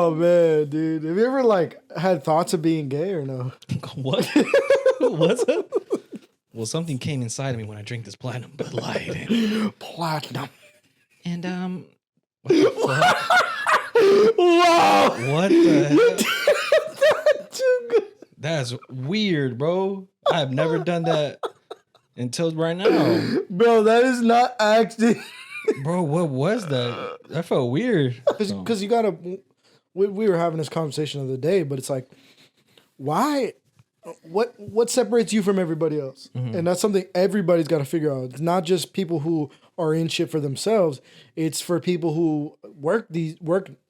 Oh man, dude. Have you ever like had thoughts of being gay or no? What? What's up? Well, something came inside of me when I drank this platinum Bud Light. Platinum. And what the fuck? Wow. What the hell? Too good. That's weird, bro. I have never done that until right now. Bro, that is not acting. Bro, what was that? That felt weird. Because you gotta. We were having this conversation the other day, but it's like, why? What separates you from everybody else? And that's something everybody's got to figure out. It's not just people who are in shit for themselves. It's for people who work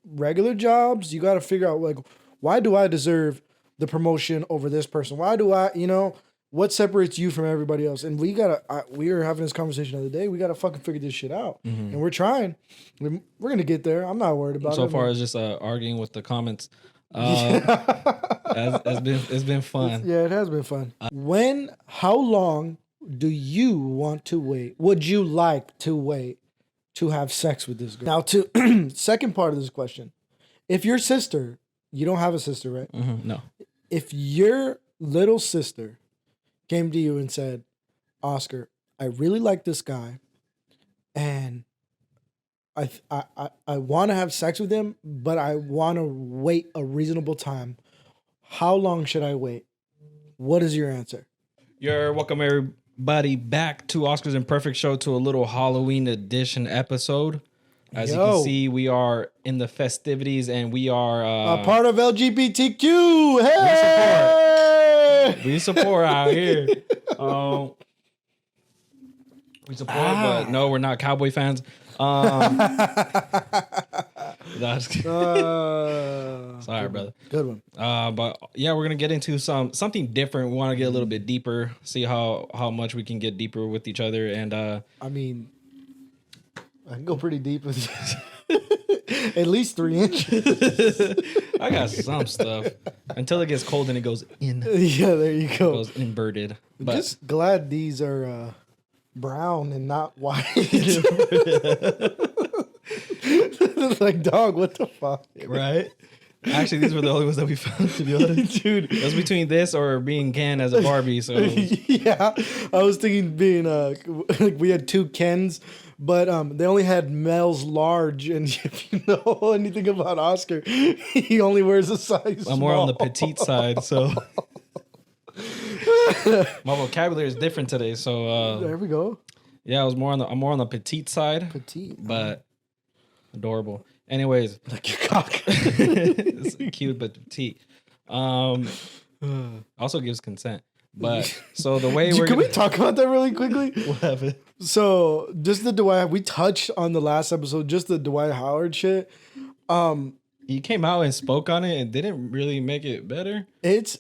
regular jobs. You got to figure out like, why do I deserve the promotion over this person? Why do I, what separates you from everybody else? And we were having this conversation the other day. We got to fucking figure this shit out. And we're trying. We're going to get there. I'm not worried about it. So far as just arguing with the comments. It's been fun. Yeah, it has been fun. How long do you want to wait? Would you like to wait to have sex with this girl? Now, to second part of this question, if your sister, you don't have a sister, right? No. If your little sister came to you and said, Oscar, I really like this guy, and I want to have sex with him, but I want to wait a reasonable time. How long should I wait? What is your answer? You're welcome, everybody, back to Oscar's Imperfect Show, to a little Halloween edition episode. As you can see, we are in the festivities, and we are a part of LGBTQ. Hey! We support out here. We support, but no, we're not Cowboy fans. Sorry, brother. Good one. But yeah, we're gonna get into something different. We want to get a little bit deeper, see how much we can get deeper with each other, and I mean, I can go pretty deep with you. At least 3 inches. I got some stuff until it gets cold and it goes in. Yeah, there you go. It goes inverted. But just glad these are brown and not white. Like, dog, what the fuck? Right? Actually, these were the only ones that we found, to be honest. Dude. It was between this or being Ken as a Barbie. So yeah, I was thinking being like we had 2 Kens, but they only had Mel's large. And if you know anything about Oscar, he only wears a size I'm more on the petite side, so my vocabulary is different today. So there we go. Yeah, I'm more on the petite side. Petite, but adorable. Anyways, like your cock. It's cute but petite. Also gives consent. But so the way Can we talk about that really quickly? What happened? So just the Dwight, we touched on the last episode, just the Dwight Howard shit. He came out and spoke on it and didn't really make it better. It's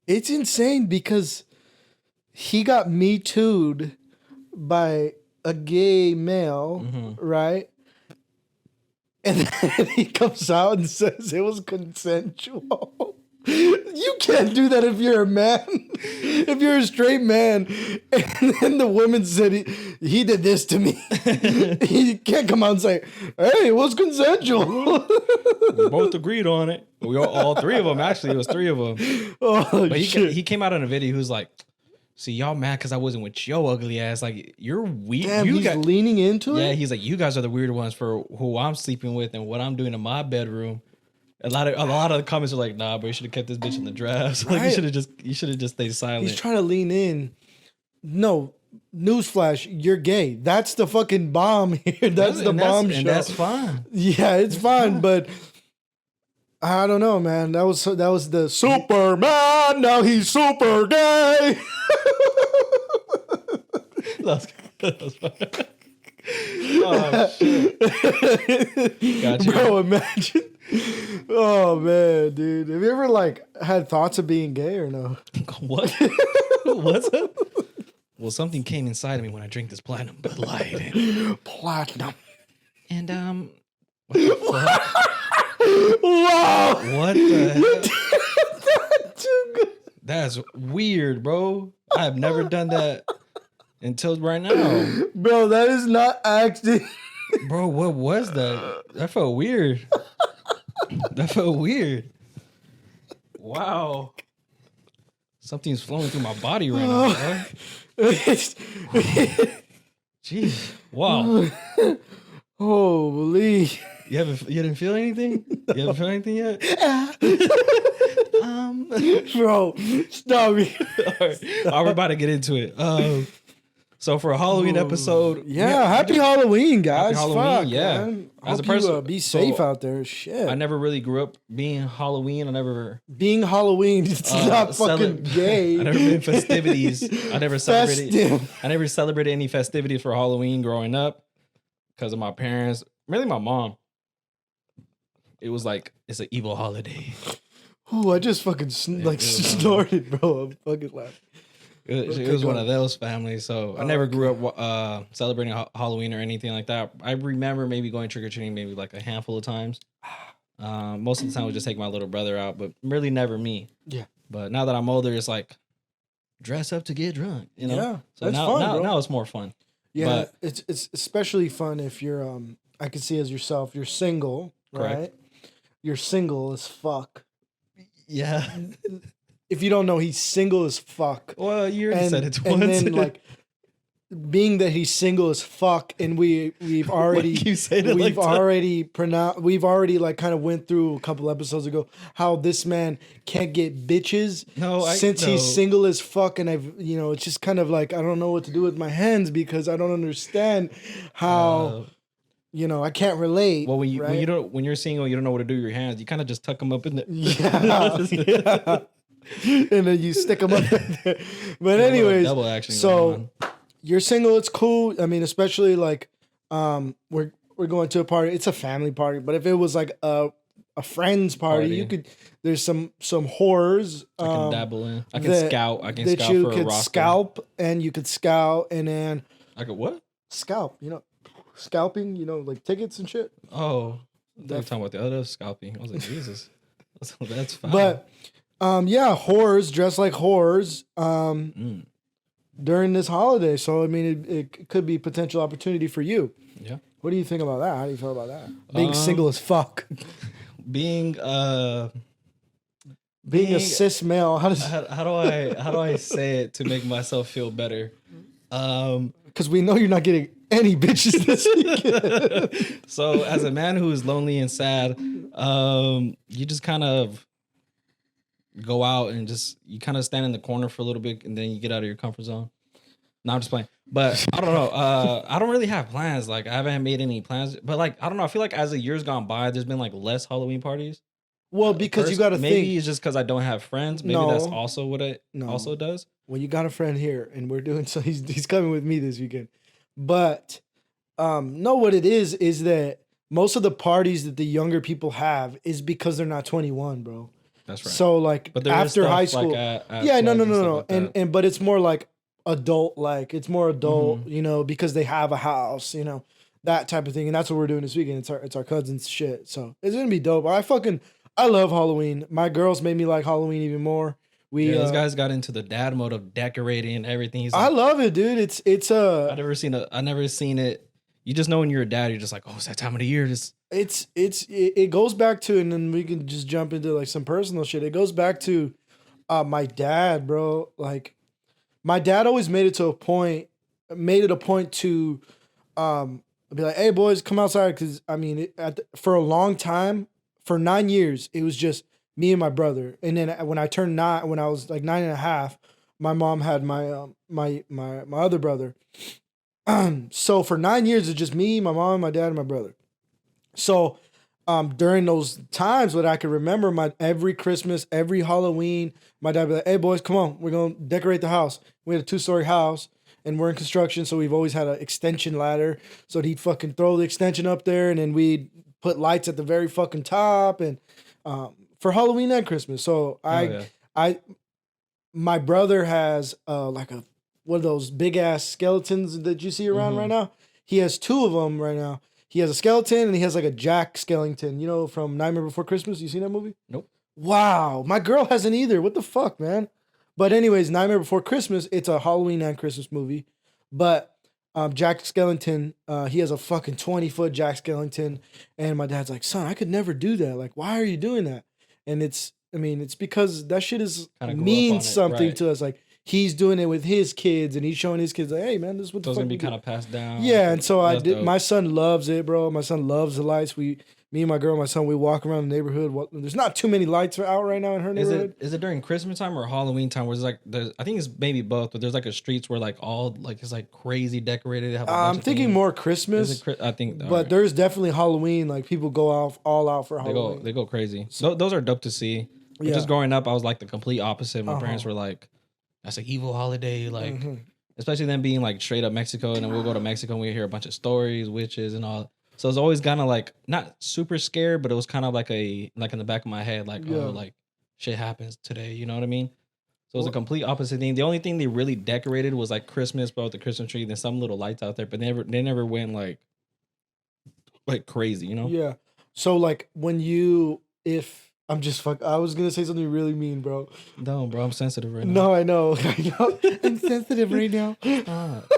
insane because he got Me Too'd by a gay male, right? And then he comes out and says it was consensual. You can't do that if you're a man. If you're a straight man. And then the woman said he did this to me. He can't come out and say, hey, it was consensual. We both agreed on it. We all 3 of them. Actually, it was 3 of them. Oh, but shit. he came out in a video. He was like, see, y'all mad because I wasn't with your ugly ass. Like, you're weird. Damn, he's leaning into it? Yeah, he's like, you guys are the weird ones for who I'm sleeping with and what I'm doing in my bedroom. A lot of the comments are like, nah, but you should have kept this bitch in the draft. Like, Right. you should have just stayed silent. He's trying to lean in. No, newsflash, you're gay. That's the fucking bomb here. That's the bombshell. And that's fine. Yeah, it's fine, but I don't know, man. That was the Superman. Now he's super gay. That's fine. Oh shit! Got you, bro. Imagine. Oh man, dude. Have you ever like had thoughts of being gay or no? What? What's up? Well, something came inside of me when I drank this platinum Bud Light. Platinum. And what the fuck? Wow. What the hell? That's too good. That's weird, bro. I have never done that until right now. Bro, that is not acting. Bro, what was that? That felt weird. That felt weird. Wow. Something's flowing through my body right now, bro. Jeez. Wow. Holy. You didn't feel anything? You haven't felt anything yet? Bro, stop me. All right, we're about to get into it. So for a Halloween episode, yeah, happy Halloween, guys. Happy Halloween, Fuck, yeah. man. As a Hope person, you, be safe out there. Shit. I never really grew up being Halloween. I never being Halloween. It's not fucking gay. I never been festivities. I never celebrated. Festive. I never celebrated any festivities for Halloween growing up because of my parents. Really, my mom. It was like it's an evil holiday. Oh, I just fucking snorted, bro. I'm fucking laughing. It was one of those families, so I never grew up celebrating Halloween or anything like that. I remember maybe going trick or treating maybe like a handful of times. Most of the time, I would just take my little brother out, but really never me. Yeah. But now that I'm older, it's like dress up to get drunk. You know. Yeah, So that's now, fun, bro. now it's more fun. Yeah, But- it's especially fun if you're I can see as yourself, you're single, Correct. right? You're single as fuck. Yeah. If you don't know, he's single as fuck. Well, you already said it And once. then like being that he's single as fuck, and we've already you saying it we've like that? already like kind of went through a couple episodes ago how this man can't get bitches since he's single as fuck, and I've it's just kind of like I don't know what to do with my hands because I don't understand how I can't relate. Well, when right? when you're single, you don't know what to do with your hands. You kind of just tuck them up in the. yeah. And then you stick them up there. But anyways, double action. so you're single, it's cool. I mean, especially like we're going to a party. It's a family party, but if it was like a friend's party, you could. There's some horrors. I can dabble in. I can scout. I can that scout you for a could roster. scalp, and you could scout, and then I could what? scalp. Scalping. Like tickets and shit. Oh, they're talking about the other scalping. I was like, Jesus, that's fine. But yeah, whores dress like whores during this holiday. So I mean, it could be potential opportunity for you. Yeah. What do you think about that? How do you feel about that? Being single as fuck. Being a cis male. How do I say it to make myself feel better? Because we know you're not getting any bitches this weekend. So as a man who is lonely and sad, you just kind of go out and you kind of stand in the corner for a little bit and then you get out of your comfort zone. No, I'm just playing. But I don't know. I don't really have plans. Like I haven't made any plans. But like I don't know. I feel like as the years gone by, there's been like less Halloween parties. Well, because you got to think. Maybe it's just because I don't have friends. Maybe that's also what it also does. Well, you got a friend here, and we're doing so. He's coming with me this weekend. But no, what it is that most of the parties that the younger people have is because they're not 21, bro. That's right. So like but after high school, like yeah, no, like and but it's more like adult, it's more adult, because they have a house, that type of thing, and that's what we're doing this weekend. It's our cousin's shit, so it's gonna be dope. I love Halloween. My girls made me like Halloween even more. Those guys got into the dad mode of decorating and everything. I love it, dude. It's I never seen it. You just know when you're a dad, you're just like, oh, it's that time of the year. It goes back to, and then we can just jump into like some personal shit. It goes back to my dad, bro. Like my dad always made it a point to be like, hey boys, come outside. Because I mean, for a long time, for 9 years, it was just me and my brother. And then when I turned 9, when I was like 9.5, my mom had my other brother. So for 9 years, it's just me, my mom, my dad, and my brother. So during those times, what I could remember, every Christmas, every Halloween, my dad would be like, hey boys, come on, we're going to decorate the house. We had a 2-story house and we're in construction. So we've always had an extension ladder. So he'd fucking throw the extension up there and then we'd put lights at the very fucking top and for Halloween and Christmas. So my brother has like one of those big ass skeletons that you see around right now. He has 2 of them right now. He has a skeleton and he has like a Jack Skellington, from Nightmare Before Christmas. You seen that movie? Nope. Wow. My girl hasn't either. What the fuck, man? But anyways, Nightmare Before Christmas, it's a Halloween and Christmas movie. But Jack Skellington, he has a fucking 20-foot Jack Skellington, and my dad's like, son, I could never do that. Like, why are you doing that? And it's because that shit is Kinda grew up on means it, something right. to us. Like, he's doing it with his kids, and he's showing his kids, like, hey man, this is what So the it's fuck gonna be we do. kind of passed down. Yeah, and so I That's did. dope. My son loves it, bro. My son loves the lights. Me and my girl, my son, we walk around the neighborhood. There's not too many lights out right now in her neighborhood. Is it during Christmas time or Halloween time? Where it's like I think it's maybe both, but there's like a streets where like all like it's like crazy decorated. They have a bunch I'm of thinking themes. more Is Christmas, it I think, but alright. there's definitely Halloween. Like people go all out for They Halloween. go crazy. Those are dope to see. But Yeah. just growing up, I was like the complete opposite. My parents Uh-huh. were like, "That's an evil holiday," like Mhm. especially them being like straight up Mexico, and then we'll go to Mexico and we hear a bunch of stories, witches, and all. So it's always kind of like not super scared, but it was kind of like in the back of my head, like Yeah. oh, like shit happens today. You know what I mean? So it was a Well- complete opposite thing. The only thing they really decorated was like Christmas, bro, with the Christmas tree, then some little lights out there, but they never went like crazy, you know? Yeah. So like I was gonna say something really mean, bro. No, bro, I'm sensitive right now. No, I know. I know. I'm sensitive right now. Stop.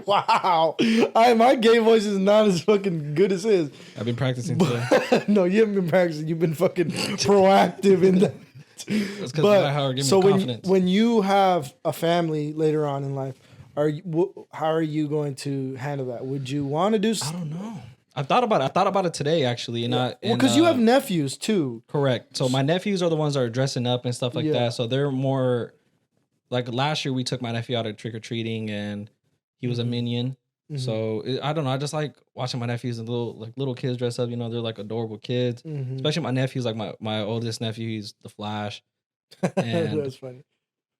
Wow. My gay voice is not as fucking good as his. I've been practicing today. No, you haven't been practicing. You've been fucking proactive in that. That's because my Howard gave me so confidence. when you have a family later on in life, how are you going to handle that? Would you want to do? I don't know. I thought about it today actually, and Because you have nephews too. correct. So my nephews are the ones that are dressing up and stuff like Yeah. that. So they're more like last year we took my nephew out of trick or treating, and he was a minion. Mhm. So I don't know. I just like watching my nephews and little kids dress up. You know, they're like adorable kids. Mhm. Especially my nephews, like my oldest nephew, he's the Flash, and That's funny.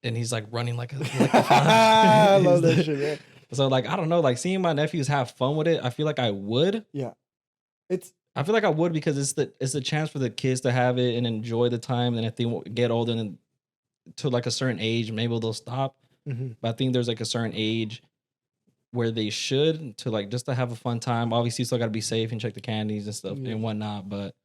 and he's like running like a I love He's that the- shit, man. So like I don't know, like seeing my nephews have fun with it, I feel like I would. It's I feel like I would because it's the chance for the kids to have it and enjoy the time. And if they get older and to like a certain age, maybe they'll stop. mhm. But I think there's like a certain age where they should to like just to have a fun time. Obviously, you still got to be safe and check the candies and stuff Yeah. and whatnot. But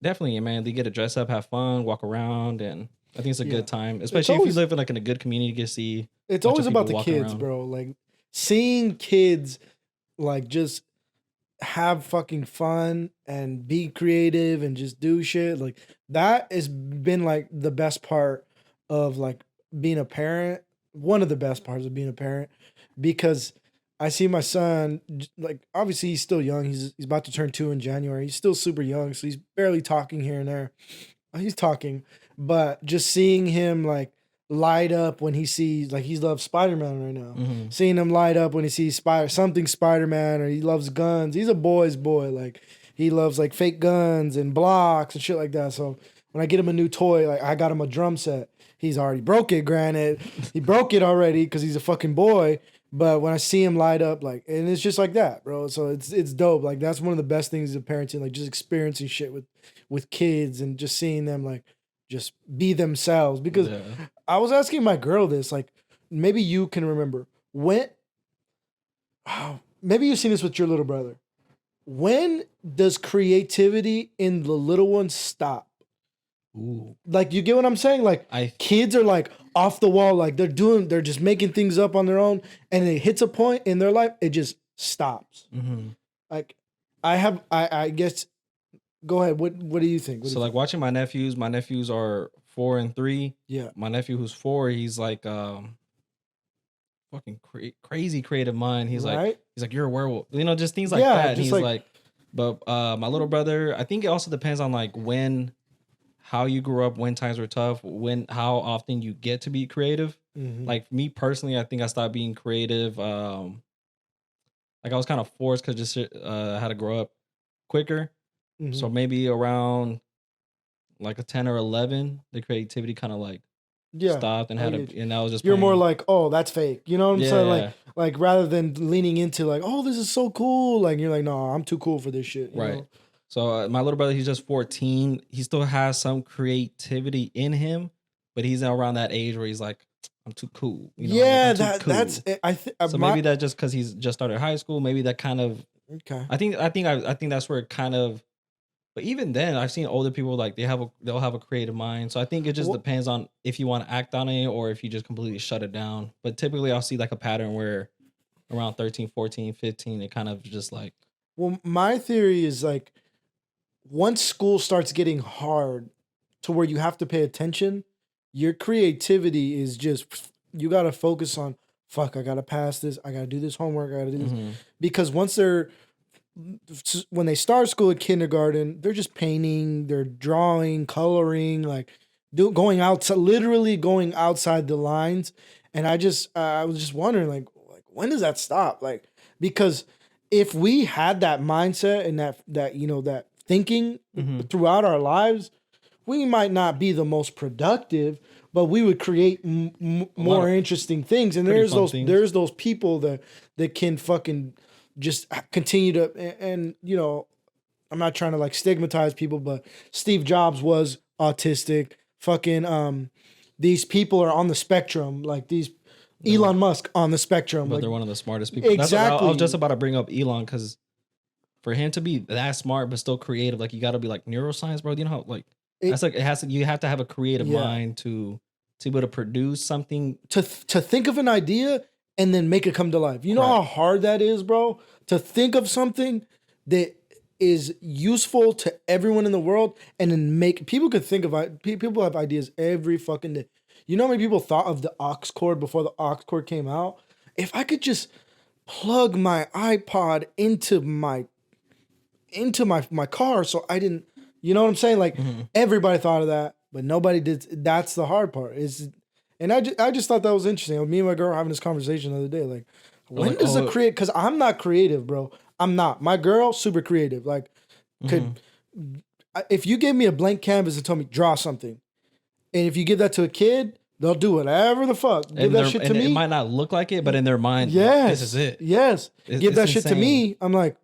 definitely, man, they get to dress up, have fun, walk around, and I think it's a Yeah. good time. Especially if always- you live in like in a good community, you get to see. It's bunch of always about people the walking kids, around. bro. Like seeing kids like just have fucking fun and be creative and just do shit. Like that has been like the best part of like being a parent. One of the best parts of being a parent because I see my son like obviously he's still young. He's about to turn 2 in January. He's still super young, so he's barely talking here and there. He's talking, but just seeing him like light up when he sees like he loves Spider-Man right now. Mhm. Seeing him light up when he sees Spider-Man or he loves guns. He's a boy's boy. Like he loves like fake guns and blocks and shit like that. So when I get him a new toy, like I got him a drum set. He's already broke it, granted. He broke it already because he's a fucking boy. But when I see him light up, like, and it's just like that, bro. So it's dope. Like that's one of the best things of parenting, like just experiencing shit with kids and just seeing them like just be themselves. Because Yeah. I was asking my girl this, like, maybe you can remember when. Maybe you've seen this with your little brother. When does creativity in the little ones stop? Ooh. Like, you get what I'm saying? Like, I kids are like off the wall, like they're just making things up on their own, and it hits a point in their life, it just stops. mhm. Like, I guess. Go ahead. What do you think? What do So you like watching my nephews are 4 and 3. Yeah. My nephew who's 4, he's like fucking crazy creative mind. He's right? like you're a werewolf. You know, just things like Yeah, that. And just he's like- like but my little brother, I think it also depends on like how you grew up, when times were tough, how often you get to be creative. Mhm. Like me personally, I think I stopped being creative. Like I was kind of forced because just I had to grow up quicker. Mhm. So maybe around like a 10 or 11, the creativity kind of like yeah. stopped and I had get you. and I was just You're more playing. like, oh, that's fake. You know what I'm Yeah, saying? yeah. Like rather than leaning into like, oh, this is so cool. Like you're like, no, I'm too cool for this shit. you Right. know? So my little brother, he's just 14. He still has some creativity in him, but he's around that age where he's like, I'm too cool. You know, Yeah, I'm too that cool. that's I think. So maybe that just because he's just started high school, maybe that kind of. okay. I think that's where it kind of. But even then, I've seen older people like they'll have a creative mind. So I think it just Well- depends on if you want to act on it or if you just completely shut it down. But typically, I'll see like a pattern where around 13, 14, 15, it kind of just like, Well, my theory is like once school starts getting hard to where you have to pay attention, your creativity is just you got to focus on fuck, I got to pass this, I got to do this homework, I got to do this mhm, because when they start school at kindergarten, they're just painting, they're drawing, coloring, like going outside, literally going outside the lines. And I was just wondering, like when does that stop? Like, because if we had that mindset and that thinking mhm. throughout our lives, we might not be the most productive, but we would create lot more of interesting things. And pretty there's fun those things. there's those people that can fucking just continue to and I'm not trying to like stigmatize people, but Steve Jobs was autistic. Fucking these people are on the spectrum, like these They're one, Elon Musk on the spectrum. but Like they're one of the smartest people. That's what I was just exactly. about to bring up Elon because for him to be that smart but still creative, like you got to be like neuroscience, bro. You know how like It, that's like it has to. You have to have a creative yeah. mind to be able to produce something. To think of an idea and then make it come to life. You know how Correct. hard that is, bro? To think of something that is useful to everyone in the world and then make people could think of people have ideas every fucking day. You know how many people thought of the aux cord before the aux cord came out? If I could just plug my iPod into my car so I didn't, you know what I'm saying? Like Mhm. everybody thought of that, but nobody did. That's the hard part. And I just thought that was interesting. Me and my girl were having this conversation the other day. Like, when Like does the oh, create? Because I'm not creative, bro. I'm not. My girl, super creative. Like, mhm. could if you gave me a blank canvas and told me draw something, and if you give that to a kid, they'll do whatever the fuck. Give And that shit to and it me. might not look like it, but in their mind, this is Yes, it. yes. Give It's that shit to insane. me. I'm like,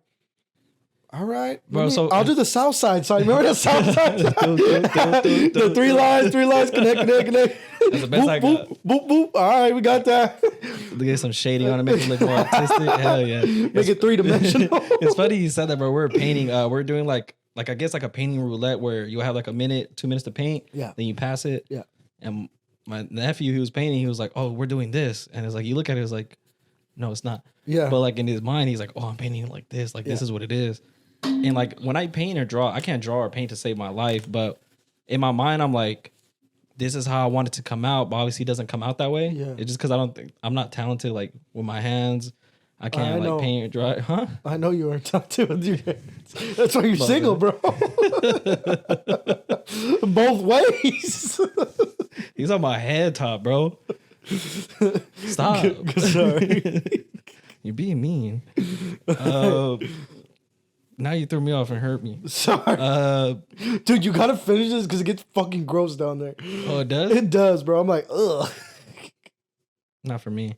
all right, Bro, so I'll do the South Side side. Remember the South Side? The three lines, connect. That's the best boop, I got. boop, boop, boop. All right, we got that. To get some shading on it, make it look more artistic. Hell yeah. Make it 3-dimensional. It's funny you said that, bro. We're painting. We're doing like I guess like a painting roulette where you have like a minute, 2 minutes to paint. Yeah. Then you pass it. Yeah. And my nephew who was painting, he was like, "Oh, we're doing this," and it's like you look at it, it's like, "No, it's not." Yeah. But like in his mind, he's like, "Oh, I'm painting it like this. Like this Yeah. is what it is." And like when I paint or draw, I can't draw or paint to save my life. But in my mind, I'm like, this is how I want it to come out. But obviously, it doesn't come out that way. Yeah. It's just because I'm not talented like with my hands. I can't I know. like paint or draw. Huh? I know you weren't talented with your hands. That's why you're Love single, it. bro. Both ways. He's on my head top, bro. Stop. Sorry. You're being mean. Now you threw me off and hurt me. Sorry. Dude, you gotta finish this because it gets fucking gross down there. Oh, it does? It does, bro. I'm like, ugh. Not for me.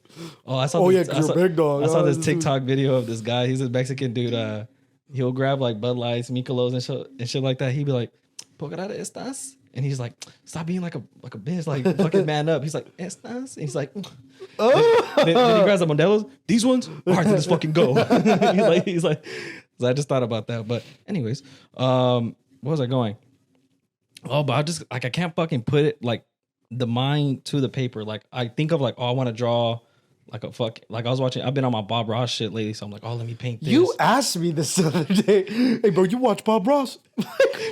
Oh, I saw. Oh, this, yeah, 'cause you're a big dog. I saw Oh, this this is- TikTok video of this guy. He's a Mexican dude. He'll grab like Bud Lights, Michelob's, and shit like that. He'd be like, "Pocarada estas," and he's like, "Stop being like a bitch, like fucking man up." He's like, "Estas," and he's like, then he grabs the Modelo's. These ones, all right, let's fucking go. he's like, so I just thought about that. But anyways, where was I going? Oh, but I just like I can't fucking put it like the mind to the paper. Like I think of like, oh, I want to draw like like I've been on my Bob Ross shit lately, so I'm like, oh, let me paint this. You asked me this the other day. Hey, bro, you watch Bob Ross?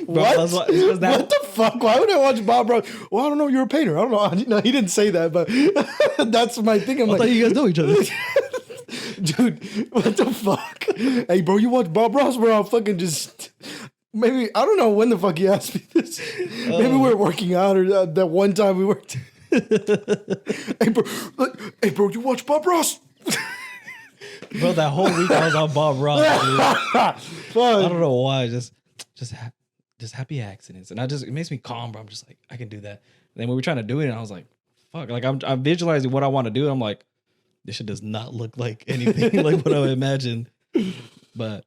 What? that's what- it's 'cause that- What the fuck? Why would I watch Bob Ross? Well, I don't know. You're a painter. I don't know. No, he didn't say that, but that's my thing. I'm I like, thought you guys know each other. dude, what the fuck? Hey, bro, you watch Bob Ross, bro? I'll fucking just. Maybe, I don't know when the fuck he asked me this. Maybe we were working out or that one time we worked. Hey, bro, you watch Bob Ross? Bro, that whole week I was on Bob Ross, dude. I Fuck. don't know why. Just happy accidents, and it makes me calm, bro. I'm just like, I can do that. And then we were trying to do it, and I was like, fuck. Like I'm visualizing what I want to do. I'm like, this shit does not look like anything like what I imagined. But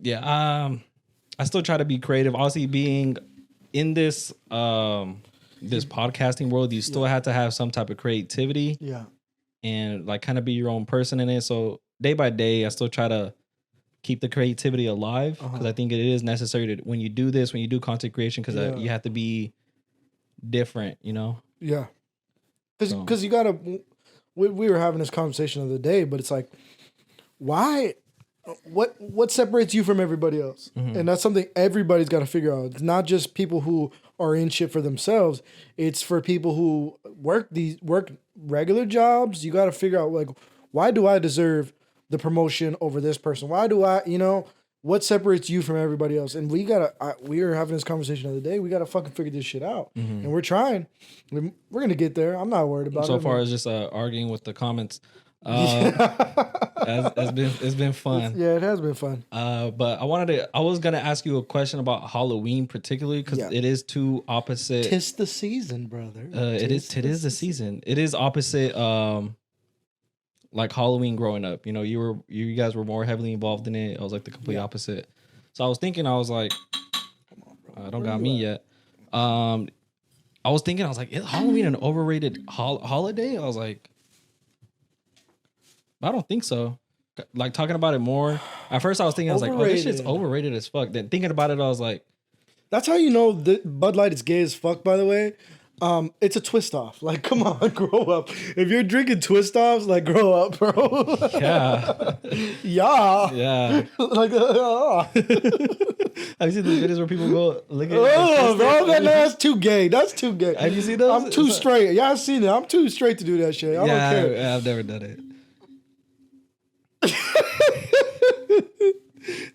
yeah, I still try to be creative. Obviously, being in this this podcasting world, you still have to have some type of creativity Yeah. and like kind of be your own person in it. So day by day, I still try to keep the creativity alive because I think it is necessary to when you do this, when you do content creation, because Yeah. you have to be different, you know. Yeah. So- Because you gotta. we were having this conversation the other day, but it's like, why? What separates you from everybody else? And that's something everybody's got to figure out. It's not just people who are in shit for themselves. It's for people who work regular jobs. You got to figure out, like, why do I deserve the promotion over this person? Why do I, what separates you from everybody else? And we were having this conversation the other day. We gotta fucking figure this shit out, and we're trying. We're gonna get there. I'm not worried about it. So far as just arguing with the comments, it's been fun. Yeah, it has been fun. But I was gonna ask you a question about Halloween, particularly because it is two opposite. Tis the season, brother. It is the season. It is opposite. Like Halloween growing up, you guys were more heavily involved in it. I was like the complete opposite. So I was like, Come on, bro. don't got me yet. I was thinking, is Halloween an overrated holiday? I was like, I don't think so. Like talking about it more. At first I was thinking, this shit's overrated as fuck. Then thinking about it, I was like, that's how you know that Bud Light is gay as fuck, by the way. It's a twist off. Like, come on, grow up. If you're drinking twist offs, like, grow up, bro. Yeah. Yeah. Like, have you seen those videos where people go look at bro, that's too gay. That's too gay. Have you seen those? I'm too straight. Yeah, I've seen it. I'm too straight to do that shit. I don't care. I've never done it.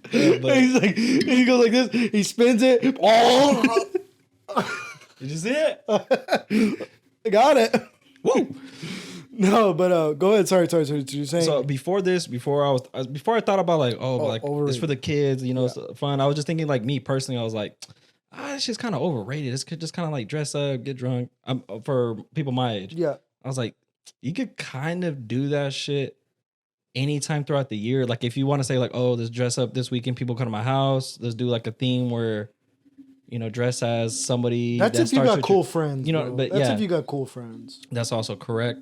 He's like, he goes like this. He spins it. Oh. Did you see it? I got it. Whoa. No, but go ahead. Sorry. You're saying. So before I thought about it's for the kids, it's fun. I was just thinking, like, me personally, I was like, it's just kind of overrated. It's just kind of like dress up, get drunk. For people my age. Yeah. I was like, you could kind of do that shit anytime throughout the year. Like if you want to say like, oh, let's dress up this weekend, people come to my house. Let's do like a theme where, dress as somebody. That's if you got cool friends. But that's if you got cool friends. That's also correct.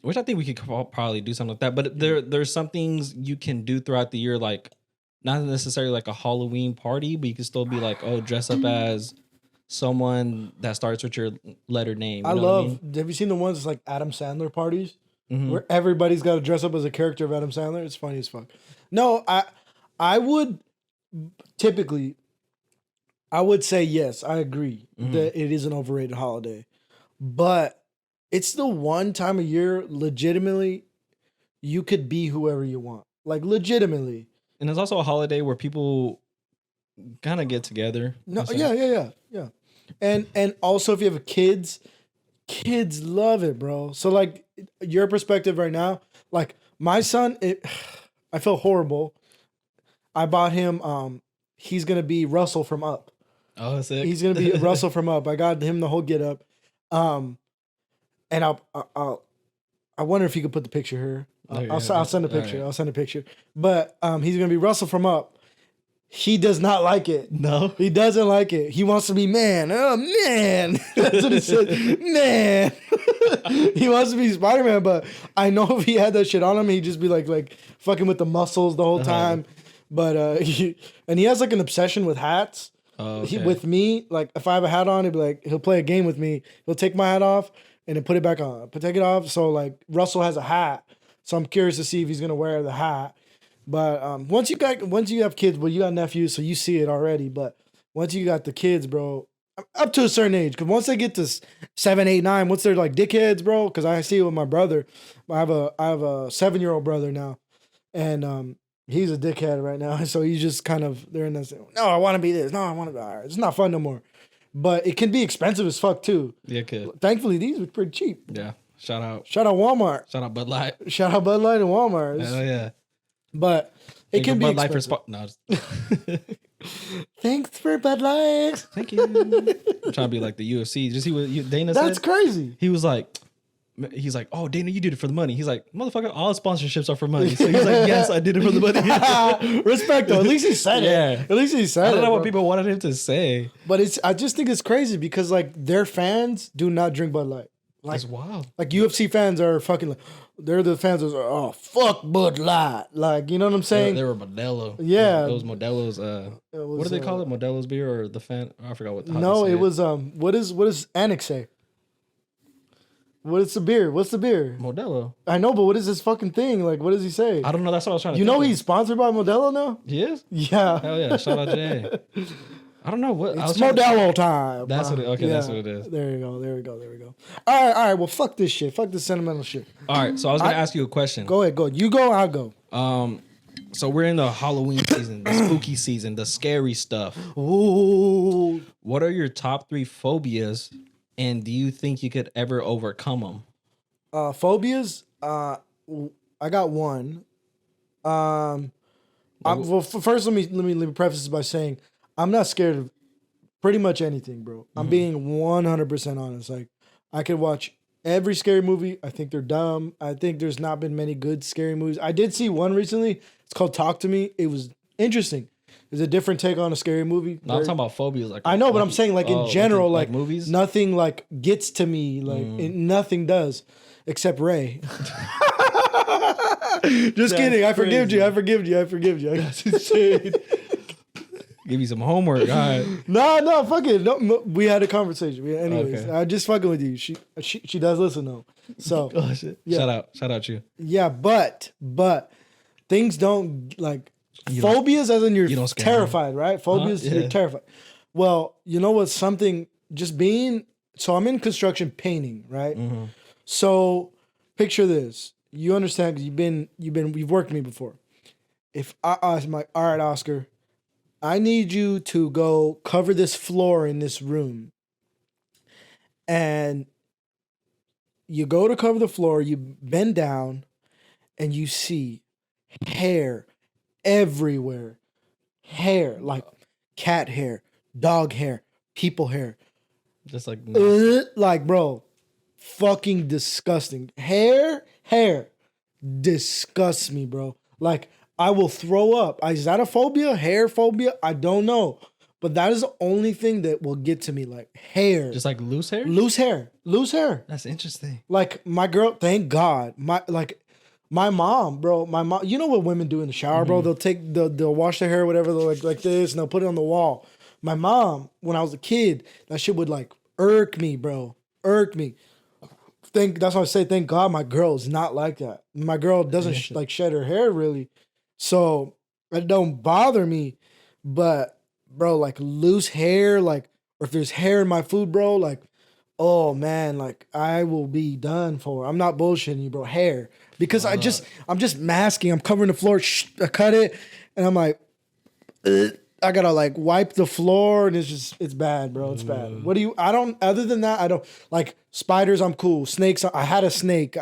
Which I think we could probably do something like that. But there's some things you can do throughout the year, like not necessarily like a Halloween party, but you can still be like, oh, dress up as someone that starts with your letter name. Have you seen the ones that's like Adam Sandler parties? Where everybody's got to dress up as a character of Adam Sandler? It's funny as fuck. No, I would typically, I would say yes, I agree that it is an overrated holiday. But it's the one time a year, legitimately, you could be whoever you want. Like, legitimately. And there's also a holiday where people kind of get together. No, yeah. And also, if you have kids love it, bro. So, like, your perspective right now, like, my son, I feel horrible. I bought him, he's going to be Russell from Up. Oh, sick. He's going to be Russell from Up. I got him the whole get up. And I wonder if you could put the picture here. I'll send a picture. Right. I'll send a picture. But he's going to be Russell from Up. He does not like it. No. He doesn't like it. He wants to be man. Oh, man. That's what he said. Man. He wants to be Spider-Man, but I know if he had that shit on him, he'd just be like fucking with the muscles the whole time. But he has like an obsession with hats. Oh, okay. With me, like if I have a hat on, he'll play a game with me. He'll take my hat off and then put it back on. Take it off. So like Russell has a hat. So I'm curious to see if he's gonna wear the hat. But once you have kids, well, you got nephews, so you see it already. But once you got the kids, bro, up to a certain age, because once they get to 7, 8, 9, once they're like dickheads, bro, because I see it with my brother. I have a 7-year-old brother now, and he's a dickhead right now. So he's just kind of they're in this. No, I want to be this. No, I want to be. All right, it's not fun no more. But it can be expensive as fuck too. Yeah, it could. Thankfully, these are pretty cheap. Yeah. Shout out Walmart. Shout out Bud Light. Shout out Bud Light and Walmart. Hell yeah. But it can be Bud Light expensive. No. Thanks for Bud Light. Thank you. I'm trying to be like the UFC. Did you see what Dana said? That's crazy. He's like, oh, Dana, you did it for the money. He's like, motherfucker, all sponsorships are for money. So he's like, yes, I did it for the money. Respect though. At least he said it. Yeah. At least he said it. I don't know bro. what people wanted him to say. But I just think it's crazy because like their fans do not drink Bud Light. Like, that's wild. Like UFC fans are fucking like, they're the fans that are, oh, fuck Bud Light. Like, you know what I'm saying? They were Modelo. Yeah. Those Modelo's, what do they call it? Modelo's beer or the fan? I forgot what. No, it was, what does Annex say? What's the beer? What's the beer? Modelo. I know, but what is this fucking thing? Like, what does he say? I don't know. That's what I was trying to. You know think he's sponsored by Modelo now? of. He is. Yeah. Hell yeah! Shout out Jay. I don't know what. I It's was trying to- Modelo time. That's what it- okay, that's what it is. There you go. There we go. There we go. All right. Well, fuck this shit. Fuck this sentimental shit. All right, so I was gonna ask you a question. Go ahead. Go. You go. I'll go. So we're in the Halloween season, the spooky season, the scary stuff. Ooh. What are your top 3 phobias, and do you think you could ever overcome them? Phobias. I got one. First, let me preface this by saying I'm not scared of pretty much anything, bro. I'm being 100% honest. Like, I could watch every scary movie. I think they're dumb. I think there's not been many good scary movies. I did see one recently. It's called Talk to Me. It was interesting. It's a different take on a scary movie. No, I'm talking about phobias. Like I know, but I'm saying like in general, like movies. nothing like gets to me. Like nothing does, except Ray. Just kidding. I forgive you. I forgive you. I forgive you. That's insane. Give you some homework. All right. No, fuck it. No, we had a conversation. Anyways, Okay. I just fucking with you. She does listen though. So Oh shit. Yeah. Shout out you. yeah, but things don't like You don't- phobias as in you're you don't scare terrified, right? Phobias, Yeah. you're terrified. Well, you know what? Something just being so I'm in construction painting, right? Mm-hmm. So picture this. You understand because you've worked with me before. If I'm like, all right, Oscar, I need you to go cover this floor in this room. And you go to cover the floor, you bend down, and you see hair everywhere. Hair, like cat hair, dog hair, people hair. Just like Like, bro, fucking disgusting. Hair disgusts me, bro. Like, I will throw up. Is that a phobia? Hair phobia? I don't know. But that is the only thing that will get to me. Like, hair. just like loose hair. Loose hair. That's interesting. Like, my girl, thank God. My mom, bro. You know what women do in the shower, bro? They'll wash their hair, whatever, they'll like this, and they'll put it on the wall. My mom, when I was a kid, that shit would like irk me, bro. Irk me. That's why I say thank God my girl is not like that. My girl doesn't like shed her hair really. So it don't bother me. But bro, like loose hair, like, or if there's hair in my food, bro, like, oh man, like I will be done for. I'm not bullshitting you, bro. Hair. Because I'm just masking. I'm covering the floor, I cut it, and I'm like, I gotta like wipe the floor, and it's bad, bro. It's bad. Other than that, I don't like spiders. I'm cool. Snakes. I had a snake.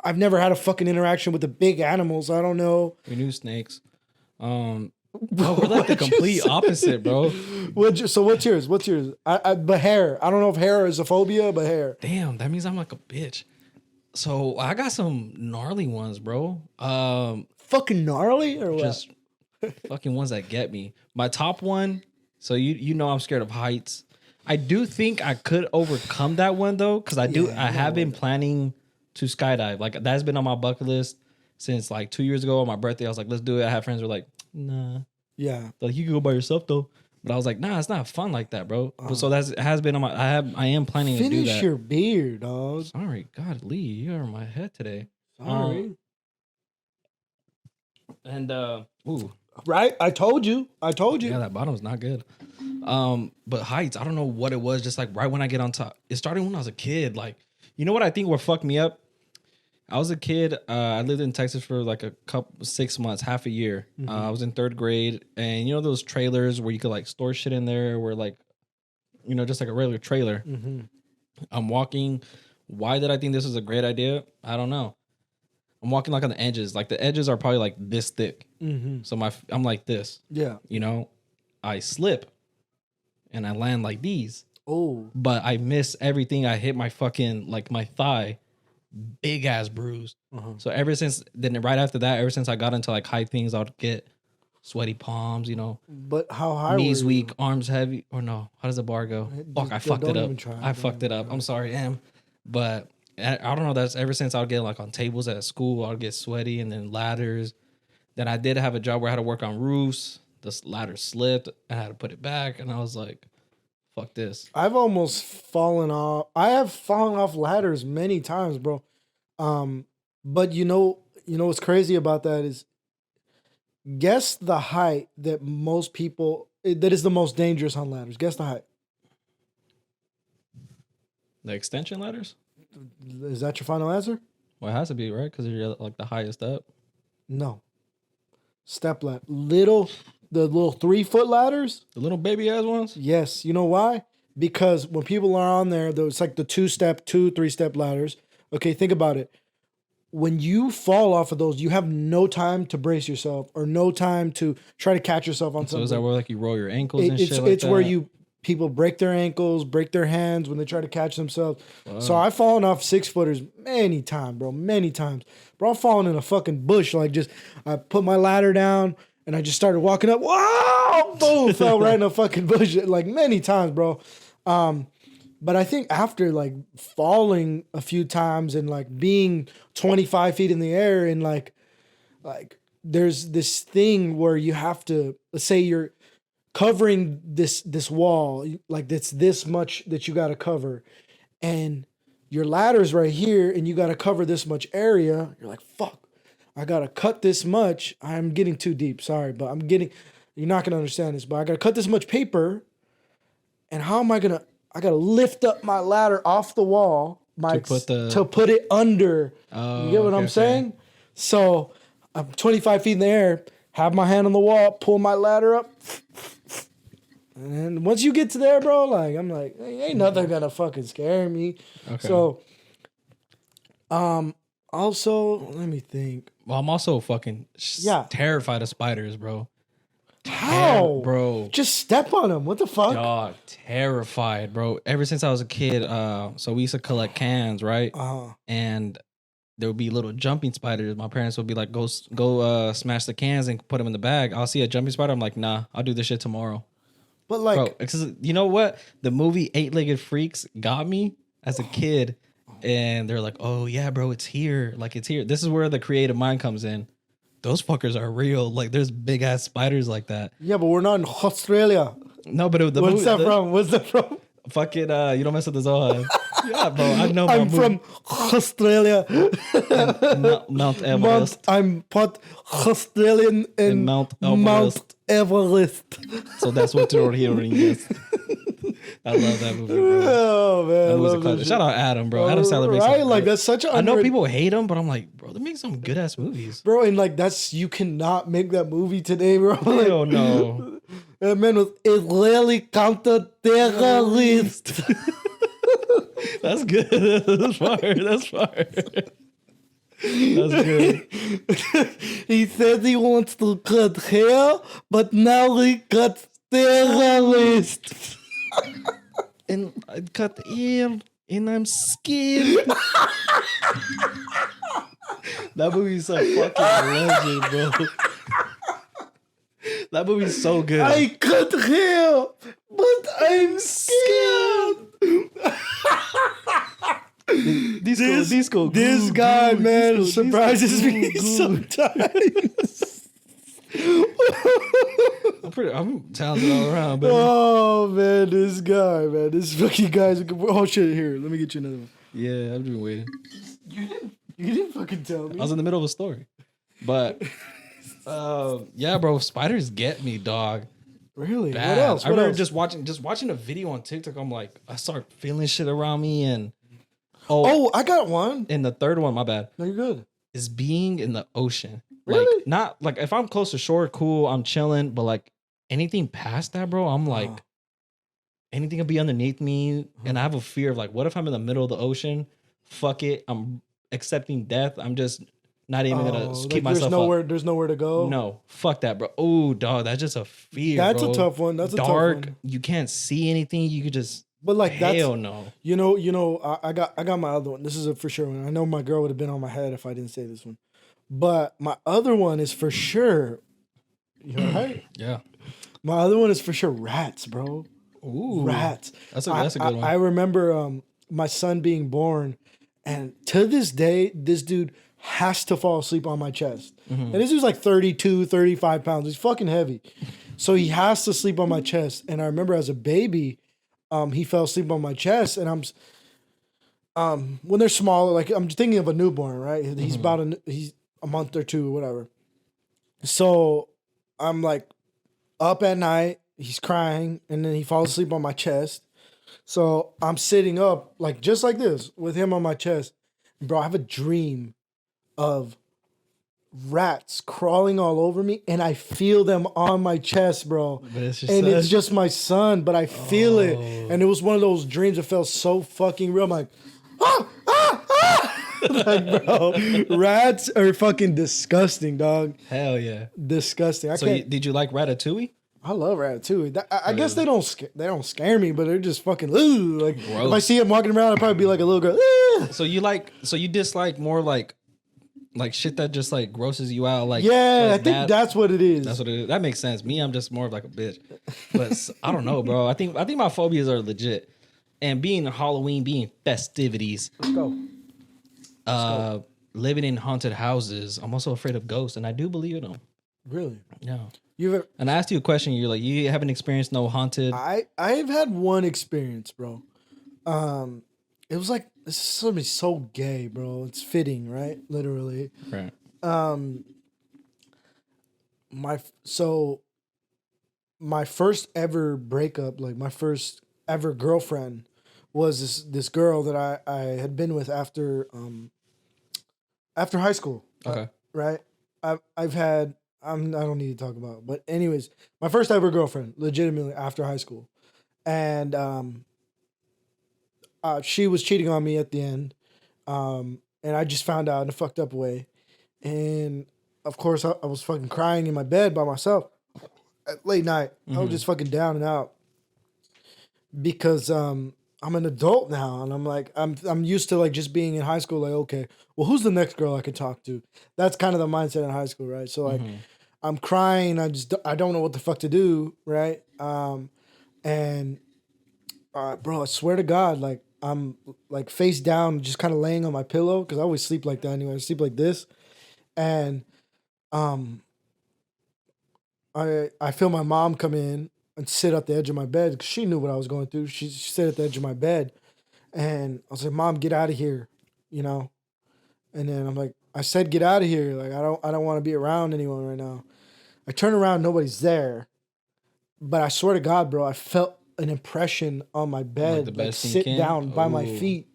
I've never had a fucking interaction with the big animals. I don't know. We knew snakes. We're like the complete opposite, bro. So what's yours? But hair. I don't know if hair is a phobia, but hair. Damn, that means I'm like a bitch. So I got some gnarly ones, bro. Fucking gnarly or what? Just fucking ones that get me. My top one. So you know I'm scared of heights. I do think I could overcome that one though, because I have been planning to skydive. Like that's been on my bucket list since like 2 years ago on my birthday. I was like, let's do it. I had friends who were like, nah. Yeah. They're like, you can go by yourself though. But I was like, nah, it's not fun like that, bro. So it has been on my. I am planning to do that. Finish your beer, dog. Sorry, God, Lee, you're on my head today. Sorry. Ooh, Right? I told you. yeah, that bottom's not good. But heights, I don't know what it was. Just like right when I get on top, it started when I was a kid. Like, you know what I think what fucked me up? I was a kid. I lived in Texas for like a couple 6 months, half a year. I was in 3rd grade, and you know those trailers where you could like store shit in there, where like, you know, just like a regular trailer. I'm walking. Why did I think this was a great idea? I don't know. I'm walking like on the edges. Like the edges are probably like this thick. So I'm like this. Yeah. You know, I slip, and I land like these. Oh. But I miss everything. I hit my fucking like my thigh. Big ass bruise. So ever since then, right after that, ever since I got into like high things, I would get sweaty palms, you know, But how high knees were you? weak, arms heavy, or no? How does the bar go? Fuck, I fucked it don't up. even try. I Don't fucked it even up. try. I'm sorry, Em. But I don't know. That's ever since I would get like on tables at school, I'd get sweaty, and then ladders. Then I did have a job where I had to work on roofs. This ladder slipped. I had to put it back, and I was like, fuck this. I've almost fallen off. I have fallen off ladders many times, bro. But what's crazy about that is, guess the height that most people that is the most dangerous on ladders. Guess the height. The extension ladders? Is that your final answer? Well, it has to be, right? Because you're like the highest up. No. Step ladder. The little 3-foot ladders? The little baby ass ones? Yes. You know why? Because when people are on there, it's like the 2-step, 3-step ladders. Okay, think about it. When you fall off of those, you have no time to brace yourself or no time to try to catch yourself on So something. is that where like you roll your ankles and shit like It's that? where people break their ankles, break their hands when they try to catch themselves. Wow. So I've fallen off 6-footers many times, bro. Many times. Bro, I've fallen in a fucking bush. I put my ladder down and I just started walking up. Wow! Boom! Fell right in a fucking bush. Like many times, bro. But I think after like falling a few times and like being 25 feet in the air and like there's this thing where you have to, let's say you're covering this wall, like it's this much that you got to cover, and your ladder's right here and you got to cover this much area. You're like, fuck, I got to cut this much. I'm getting too deep. Sorry, but you're not going to understand this, but I got to cut this much paper. And how am I going to, I got to lift up my ladder off the wall to put it under. You get what I'm saying? So I'm 25 feet in the air, have my hand on the wall, pull my ladder up. And then once you get to there, bro, like I'm like, hey, ain't nothing gonna fucking scare me. Okay. So, also, let me think. Well, I'm also fucking terrified of spiders, bro. How, bro? Just step on them. What the fuck? Dog, terrified, bro. Ever since I was a kid, so we used to collect cans, right? And there would be little jumping spiders. My parents would be like, go smash the cans and put them in the bag. I'll see a jumping spider. I'm like, nah, I'll do this shit tomorrow. But like, bro, because you know what? The movie 8-Legged Freaks got me as a kid. And they're like, oh yeah, bro, it's here. Like, it's here. This is where the creative mind comes in. Those fuckers are real. Like, there's big ass spiders like that. Yeah, but we're not in Australia. No, but What's that from? Fuck it, you don't mess with the Zohan. Yeah, bro, I know. I'm from Australia. Mount Everest. I'm part Australian in Mount Everest. So that's what you're hearing. Yes. I love that movie, bro. Oh man, shout out Adam, bro. Adam Sandler makes right, like that's such a. I know people hate him, but I'm like, bro, they make some good ass movies, bro. And like you cannot make that movie today, bro. Hell no. That man was Israeli counter-terrorist. That's good. That's fire. That's fire. That's good. He said he wants to cut hair, but now he cuts terrorist. And I cut ear, and I'm scared. That movie's a fucking legend, bro. That movie's so good. I cut hair, but I'm scared. This guy, man, surprises me sometimes. I'm talented all around, baby. Oh man, this fucking guy's. Oh shit! Here, let me get you another one. Yeah, I've been waiting. You didn't fucking tell me. I was in the middle of a story, but yeah, bro, spiders get me, dog. Really? Bad. What else? I remember just watching a video on TikTok. I'm like, I start feeling shit around me, and I got one. And the third one, my bad. No, you're good. Is being in the ocean. Really? Like, not like if I'm close to shore, cool, I'm chilling, but like anything past that, bro, I'm like, anything could be underneath me, and I have a fear of like, what if I'm in the middle of the ocean? Fuck it, I'm accepting death. I'm just not even gonna keep myself up. There's nowhere to go. No, fuck that, bro. Oh, dog, that's just a fear. That's bro. a tough one. That's dark. A tough one. You can't see anything. You could just. But like hell no. You know. I got my other one. This is a for sure one. I know my girl would have been on my head if I didn't say this one. But my other one is for sure. You all right? Yeah. My other one is for sure rats, bro. Ooh, rats. That's a good one. I remember my son being born, and to this day, this dude has to fall asleep on my chest. Mm-hmm. And this dude's like 32, 35 pounds. He's fucking heavy. So he has to sleep on my chest. And I remember as a baby, he fell asleep on my chest, and when they're smaller, like I'm thinking of a newborn, right? He's he's a month or two or whatever. So I'm like up at night, he's crying, and then he falls asleep on my chest. So I'm sitting up like just like this with him on my chest. Bro, I have a dream of rats crawling all over me, and I feel them on my chest, bro. But it's your And son? it's just my son, but I feel it. Oh. And it was one of those dreams that felt so fucking real. I'm like, ah, ah, ah. Like, bro, rats are fucking disgusting, dog. Hell yeah. Disgusting. I So can't. did you like Ratatouille? I love Ratatouille. I guess they don't scare me, but they're just fucking ooh. Like if I Gross. see him walking around, I'd probably be like a little girl. So you dislike more like shit that just like grosses you out, like Yeah, like I think that's what it is. That's what it is. That makes sense. Me, I'm just more of like a bitch. But I don't know, bro. I think my phobias are legit. And being Halloween, being festivities, Let's go. living in haunted houses, I'm also afraid of ghosts, and I do believe in them. Really? Yeah. You've ever, And I asked you a question. You're like, you haven't experienced no haunted. I've had one experience, bro. It was like this is something so gay, bro. It's fitting, right? Literally. Right. My first ever breakup, like my first ever girlfriend, was this girl that I had been with after high school. Okay. Right. I've had I don't need to talk about it, but anyways, my first ever girlfriend, legitimately after high school, and she was cheating on me at the end, and I just found out in a fucked up way, and of course I was fucking crying in my bed by myself at late night. I was just fucking down and out because I'm an adult now, and I'm like I'm used to like just being in high school. Like, okay, well, who's the next girl I could talk to? That's kind of the mindset in high school, right? So like, I'm crying. I don't know what the fuck to do, right? And bro, I swear to God, like I'm like face down, just kind of laying on my pillow because I always sleep like that anyway. I sleep like this, and I feel my mom come in and sit at the edge of my bed because she knew what I was going through. She sat at the edge of my bed, and I was like, "Mom, get out of here," you know. And then I'm like, I said, "Get out of here!" Like I don't want to be around anyone right now. I turn around, nobody's there, but I swear to God, bro, I felt an impression on my bed, the like bed sit sink in? down by my Ooh. feet.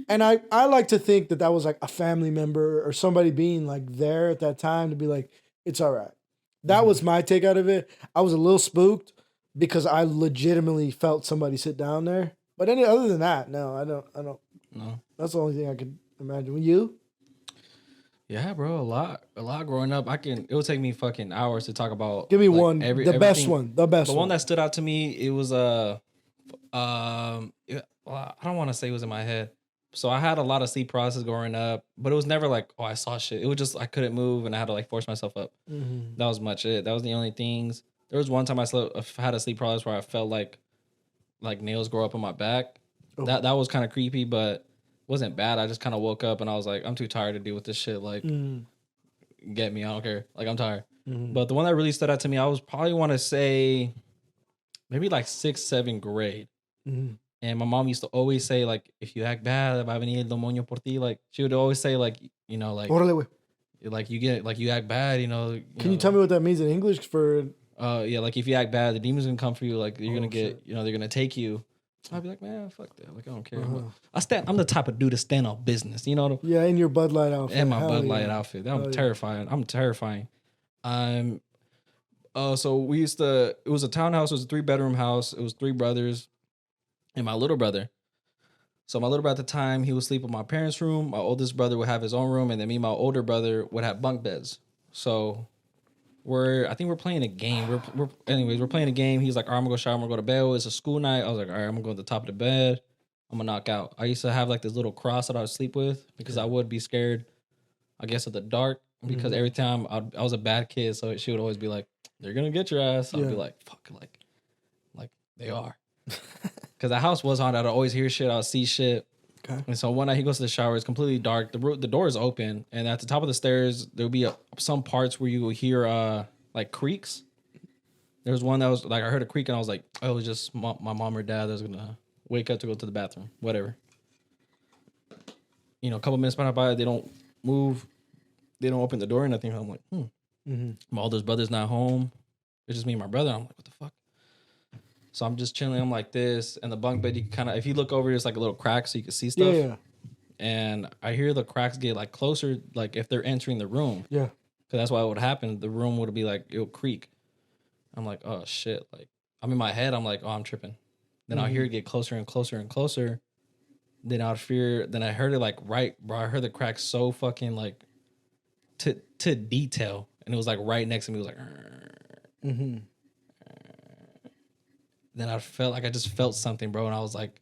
And I like to think that was like a family member or somebody being like there at that time to be like, it's all right. That was my take out of it. I was a little spooked because I legitimately felt somebody sit down there. But other than that, no, I don't. No. That's the only thing I could imagine. You? Yeah, bro. A lot growing up. It would take me fucking hours to talk about. Give me like, one. The best one. The best The one. one that stood out to me, it was well, I don't want to say it was in my head. So I had a lot of sleep paralysis growing up, but it was never like, oh, I saw shit. It was just I couldn't move and I had to like force myself up. Mm-hmm. That was much it. That was the only things. There was one time I had a sleep paralysis where I felt like nails grow up on my back. Oh. That was kind of creepy, but it wasn't bad. I just kind of woke up and I was like, I'm too tired to deal with this shit. Like, get me. I don't care. Like, I'm tired. Mm-hmm. But the one that really stood out to me, I was probably want to say maybe like 6th, 7th grade. Mm-hmm. And my mom used to always say, like, if you act bad, va a venir el demonio por ti. Like, she would always say, like, you know, like, Órale, güey. like you act bad, you know. Can you tell me what that means in English for? Yeah, like if you act bad, the demons gonna come for you. Like you're gonna get, shit. you know, they're gonna take you. I'd be like, man, fuck that. Like I don't care. Uh-huh. I'm the type of dude to stand on business, you know. Yeah, in your Bud Light outfit. And my Hell Bud yeah. Light outfit. I'm Hell yeah. terrifying. I'm terrifying. So we used to. It was a townhouse. It was a 3-bedroom house. It was 3 brothers, and my little brother. So my little brother at the time, he would sleep in my parents' room. My oldest brother would have his own room, and then me and my older brother would have bunk beds. So I think we're playing a game. We're playing a game. He's like, all right, I'm gonna go shower, I'm gonna go to bed. It's a school night. I was like, all right, I'm gonna go to the top of the bed. I'm gonna knock out. I used to have like this little cross that I would sleep with because I would be scared, I guess, of the dark. Because every time I was a bad kid, so she would always be like, they're gonna get your ass. So I'd be like, fuck, like they are. Because the house was haunted. I'd always hear shit. I'd see shit. Okay. And so one night he goes to the shower. It's completely dark. The door is open, and at the top of the stairs there'll be some parts where you will hear like creaks. There was one that was like I heard a creak and I was like, oh, it was just my mom or dad that was gonna wake up to go to the bathroom, whatever. You know, a couple minutes by, they don't move, they don't open the door or nothing. I'm like, My older brother's not home. It's just me and my brother. I'm like, what the fuck? So I'm just chilling. I'm like this, and the bunk bed. You can kind of, if you look over, there's like a little crack so you can see stuff. Yeah. And I hear the cracks get like closer, like if they're entering the room. Yeah. Because that's why it would happen. The room would be like, it'll creak. I'm like, oh shit. Like, I'm in my head. I'm like, oh, I'm tripping. Then I'll hear it get closer and closer and closer. Then I'd fear. Then I heard it like right, bro. I heard the crack so fucking like to detail, and it was like right next to me. It was like, then I felt like I just felt something, bro, and I was like,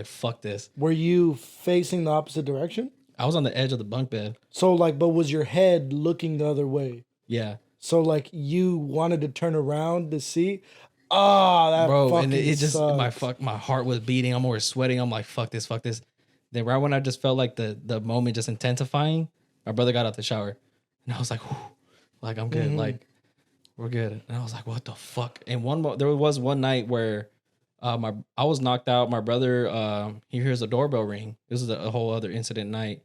fuck this. Were you facing the opposite direction? I was on the edge of the bunk bed. So like, but was your head looking the other way? Yeah. So like, you wanted to turn around to see. Ah, that bro, fucking and it just sucks. my heart was beating. I'm already sweating. I'm like, fuck this. Then right when I just felt like the moment just intensifying, my brother got out the shower, and I was like, whew, like I'm good, like we're good. And I was like, what the fuck? And there was one night where I was knocked out. My brother he hears a doorbell ring. This is a whole other incident night,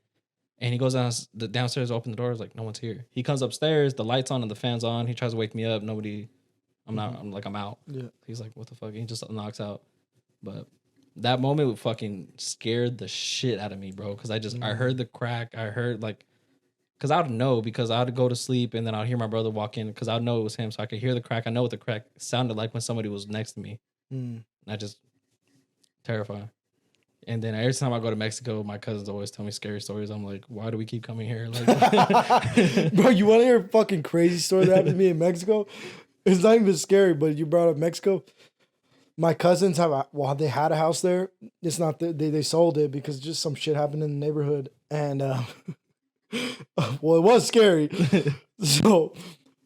and he goes downstairs, open the door. It's like no one's here. He comes upstairs, the lights on and the fans on. He tries to wake me up. Nobody. I'm out. Yeah. He's like, what the fuck? He just knocks out. But that moment fucking scared the shit out of me, bro. Cause I heard the crack. I heard like, cause I would know because I would go to sleep and then I'd hear my brother walk in cause I would know it was him. So I could hear the crack. I know what the crack sounded like when somebody was next to me. And I just terrified. And then every time I go to Mexico, my cousins always tell me scary stories. I'm like, why do we keep coming here? Like, Bro, you want to hear a fucking crazy story that happened to me in Mexico? It's not even scary, but you brought up Mexico. My cousins they had a house there. It's not they sold it because just some shit happened in the neighborhood, and well, it was scary. So,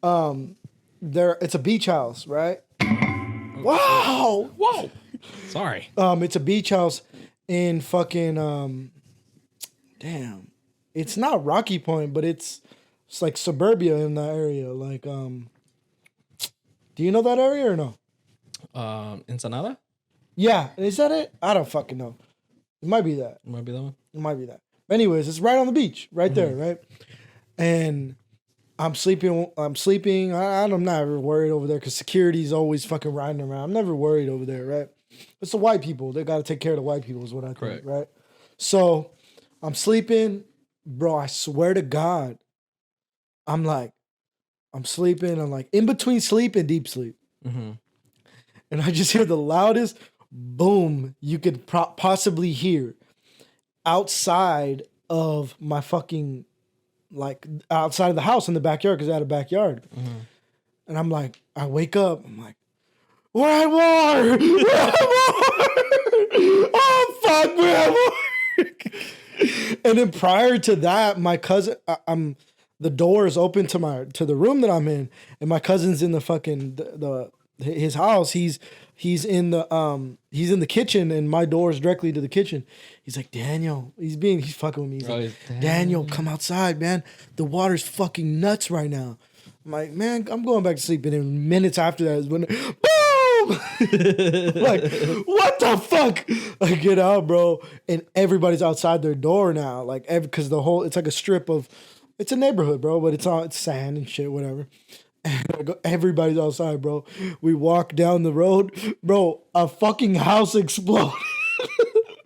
it's a beach house, right? Wow, whoa, sorry. It's a beach house in fucking damn. It's not Rocky Point, but it's like suburbia in that area, like Do you know that area or no? Ensenada? Yeah. Is that it? I don't fucking know. It might be that. Might be that one. It might be that. Anyways, it's right on the beach, right there, right? And I'm sleeping. I'm not ever worried over there because security's always fucking riding around. I'm never worried over there, right? It's the white people. They got to take care of the white people is what I think, Correct. right? So I'm sleeping. Bro, I swear to God, I'm sleeping. I'm like in between sleep and deep sleep. And I just hear the loudest boom you could possibly hear outside of my fucking, like outside of the house in the backyard because I had a backyard. And I'm like, I wake up. I'm like, we're at war. We're at war. Oh, fuck, we're at war. And then prior to that, my cousin, the door is open to the room that I'm in, and my cousin's in the fucking his house. He's in the kitchen, and my door is directly to the kitchen. He's like, Daniel, he's fucking with me. He's like, Daniel, come outside, man. The water's fucking nuts right now. I'm like, man, I'm going back to sleep. And then minutes after that is when, boom! Like, what the fuck? I get out, bro, and everybody's outside their door now. Like, because it's like a strip of. It's a neighborhood, bro, but it's sand and shit, whatever. And everybody's outside, bro. We walk down the road, bro. A fucking house exploded.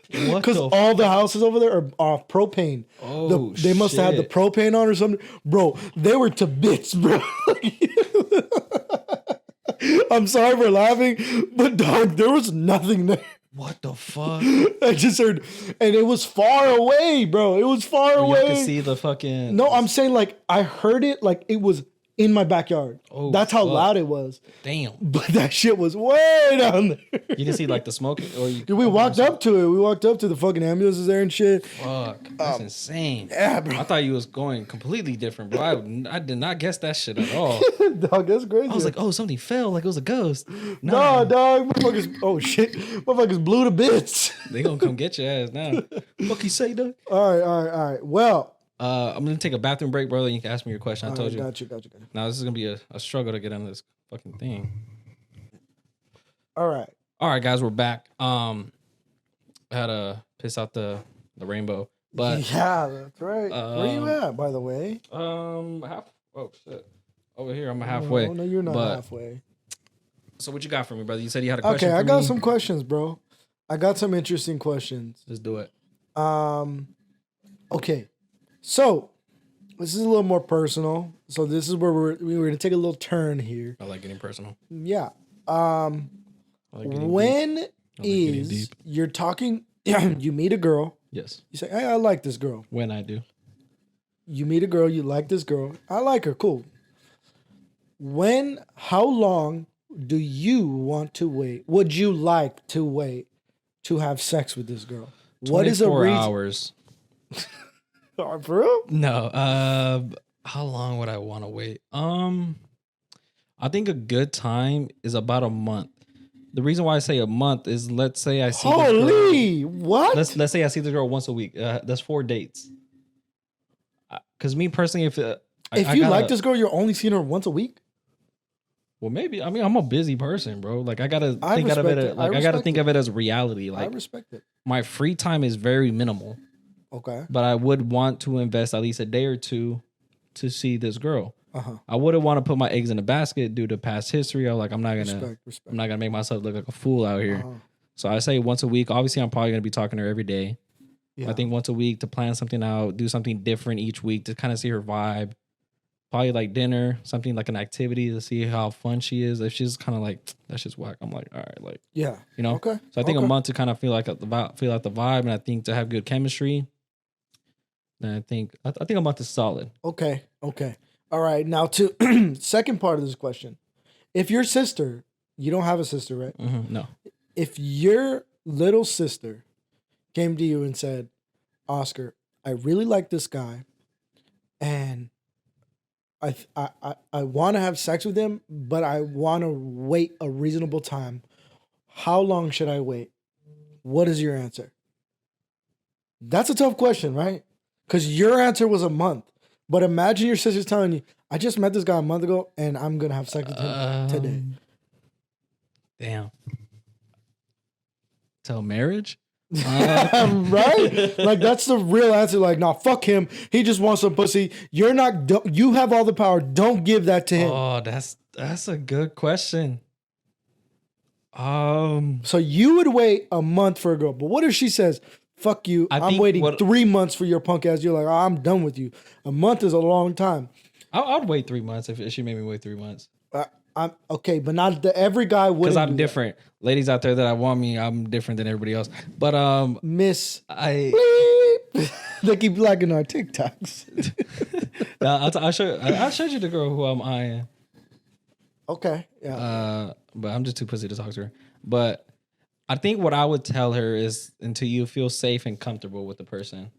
Because all the houses over there are off propane. Oh, they must have had the propane on or something, bro. They were to bits, bro. I'm sorry for laughing, but dog, there was nothing there. What the fuck? I just heard, and it was far away, bro. It was far away. You can see the fucking. No, I'm saying like I heard it like it was in my backyard. Oh, that's how loud it was. Damn. But that shit was way down there. You can see like the smoke. We walked up to it. We walked up to the fucking ambulances there and shit. Fuck, that's insane. Yeah, bro. I thought you was going completely different, bro. I did not guess that shit at all. Dog, that's crazy. I was like, oh, something fell, like it was a ghost. No, dog. Motherfuckers. Oh shit. Motherfuckers blew to bits. They gonna come get your ass now. Fuck you say, dog. All right. Well. I'm gonna take a bathroom break, brother. You can ask me your question. I told you. Got you. Now this is gonna be a struggle to get on this fucking thing. All right. All right, guys, we're back. I had to piss out the rainbow, but yeah, that's right. Where you at, by the way? half. Oh shit, over here. I'm halfway. Oh no, you're not but, halfway. So what you got for me, brother? You said you had a question. Okay, I for got me? some questions, bro. I got some interesting questions. Let's do it. Okay, so this is a little more personal. So this is where we're gonna take a little turn here. I like getting personal. Yeah. I like getting deep. When getting deep. you're talking, you meet a girl. Yes. You say, "Hey, I like this girl." When I do. You meet a girl. You like this girl. I like her. Cool. How long do you want to wait? Would you like to wait to have sex with this girl? What is a 24 reason? hours. Oh, for real? No. How long would I want to wait? I think a good time is about a month. The reason why I say a month is, let's say I see Holy, what? Let's say I see the girl once a week. That's 4 dates. Because me personally, if you like this girl, you're only seeing her once a week. Well, maybe. I mean, I'm a busy person, bro. Like I gotta think of it. I gotta think of it as reality. Like I respect it. My free time is very minimal. Okay. But I would want to invest at least a day or two to see this girl. Uh-huh. I wouldn't want to put my eggs in a basket due to past history. I'm like, I'm not gonna make myself look like a fool out here. Uh-huh. So I say once a week. Obviously, I'm probably gonna be talking to her every day. Yeah. I think once a week to plan something out, do something different each week to kind of see her vibe. Probably like dinner, something like an activity to see how fun she is. If she's kind of like, that's just whack, I'm like, all right, like, yeah, you know. Okay. So I think a month to kind of feel like the vibe, and I think to have good chemistry. And I think a month is solid. Okay. All right. Now to second part of this question. If your sister, you don't have a sister, right? Mm-hmm. No. If your little sister came to you and said, "Oscar, I really like this guy, and I want to have sex with him, but I want to wait a reasonable time. How long should I wait?" What is your answer? That's a tough question, right? Because your answer was a month. But imagine your sister's telling you, "I just met this guy a month ago, and I'm going to have sex with him today." Damn. Till marriage? Right? Like, that's the real answer. Like, nah, fuck him. He just wants some pussy. You have all the power. Don't give that to him. Oh, that's a good question. So you would wait a month for a girl, but what if she says, "Fuck you, I'm waiting 3 months for your punk ass"? You're like, "Oh, I'm done with you." A month is a long time. I'd wait 3 months if she made me wait 3 months. I'm okay, but not every guy would. Because I'm different. That. Ladies out there that want me, I'm different than everybody else. But Miss, they keep liking our TikToks. I showed you the girl who I'm eyeing. Okay. Yeah. But I'm just too pussy to talk to her. But I think what I would tell her is until you feel safe and comfortable with the person.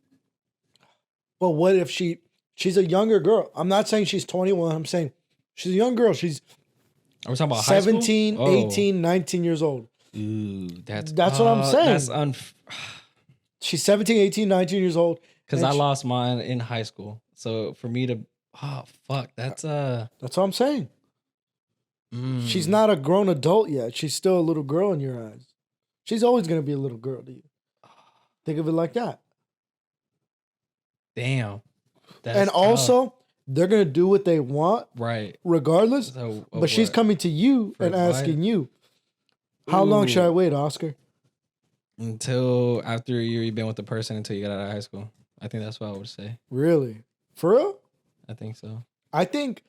But what if she's a younger girl? I'm not saying she's 21. I'm saying she's a young girl. She's Are we talking about 17, 18, 19 years old. Ooh, that's what I'm saying. That's She's 17, 18, 19 years old. Because I lost mine in high school. So for me to, that's what I'm saying. She's not a grown adult yet. She's still a little girl in your eyes. She's always going to be a little girl to you. Think of it like that. Damn. And tough. Also, they're going to do what they want. Right. Regardless. But she's coming to you and asking you, "How long should I wait, Oscar?" Until after you've been with the person until you get out of high school. I think that's what I would say. Really? For real? I think so. I think,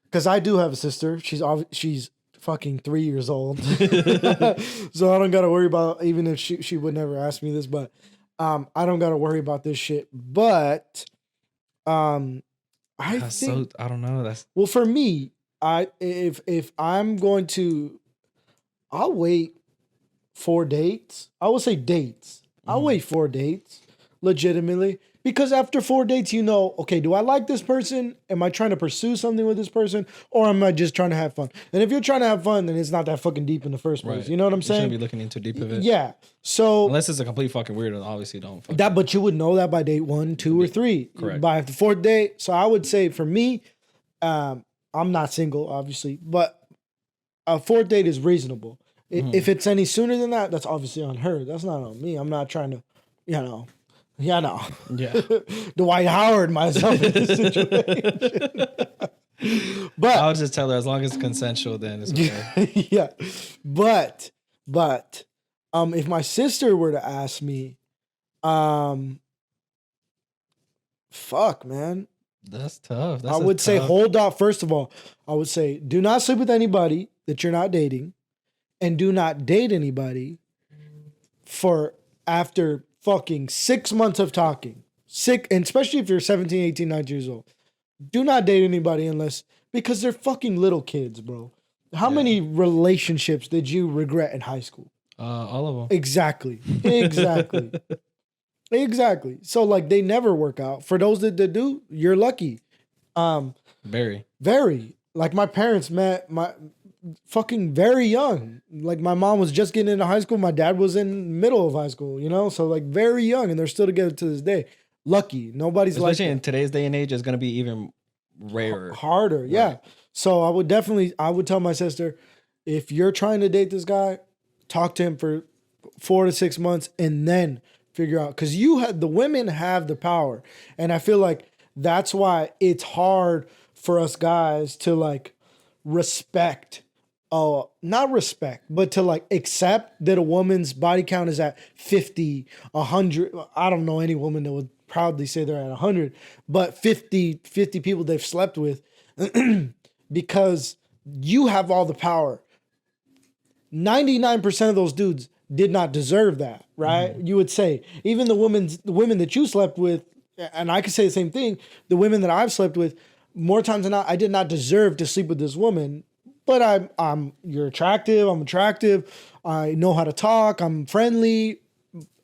because I do have a sister. She's fucking 3 years old. So I don't got to worry about, even if she would never ask me this, but I don't got to worry about this shit. But I think, I don't know. Well, for me, if I'm going to, I'll wait 4 dates. I will say dates. I'll wait 4 dates, legitimately. Because after 4 dates, you know, okay, do I like this person? Am I trying to pursue something with this person? Or am I just trying to have fun? And if you're trying to have fun, then it's not that fucking deep in the first place. Right. You know what I'm saying? You shouldn't be looking into deep of it. Yeah. So unless it's a complete fucking weirdo, obviously don't. But you would know that by date 1, 2, or 3. Correct. By the 4th date. So I would say for me, I'm not single, obviously, but a 4th date is reasonable. If it's any sooner than that, that's obviously on her. That's not on me. I'm not trying to, no. Yeah. Dwight Howard myself in this situation. But I would just tell her as long as it's consensual, then it's okay. yeah. But if my sister were to ask me, fuck, man. That's tough. I would say hold off. First of all, I would say do not sleep with anybody that you're not dating, and do not date anybody for after fucking 6 months of talking. And especially if you're 17, 18, 19 years old. Do not date anybody unless, because they're fucking little kids, bro. How many relationships did you regret in high school? All of them. Exactly. Exactly. So like they never work out. For those that do, you're lucky. Very. Like my parents met my fucking very young. Like my mom was just getting into high school. My dad was in middle of high school, So like very young, and they're still together to this day. Lucky. Nobody's especially like in today's day and age, it's gonna be even rarer. Harder. Right. Yeah. So I would tell my sister, if you're trying to date this guy, talk to him for 4 to 6 months and then figure out, because the women have the power. And I feel like that's why it's hard for us guys to like respect, not respect, but to like accept that a woman's body count is at 50, 100. I don't know any woman that would proudly say they're at 100, but 50 people they've slept with because you have all the power. 99% of those dudes did not deserve that, right? You would say, even the women that you slept with, and I could say the same thing, the women that I've slept with, more times than not, I did not deserve to sleep with this woman, but you're attractive, I'm attractive, I know how to talk, I'm friendly,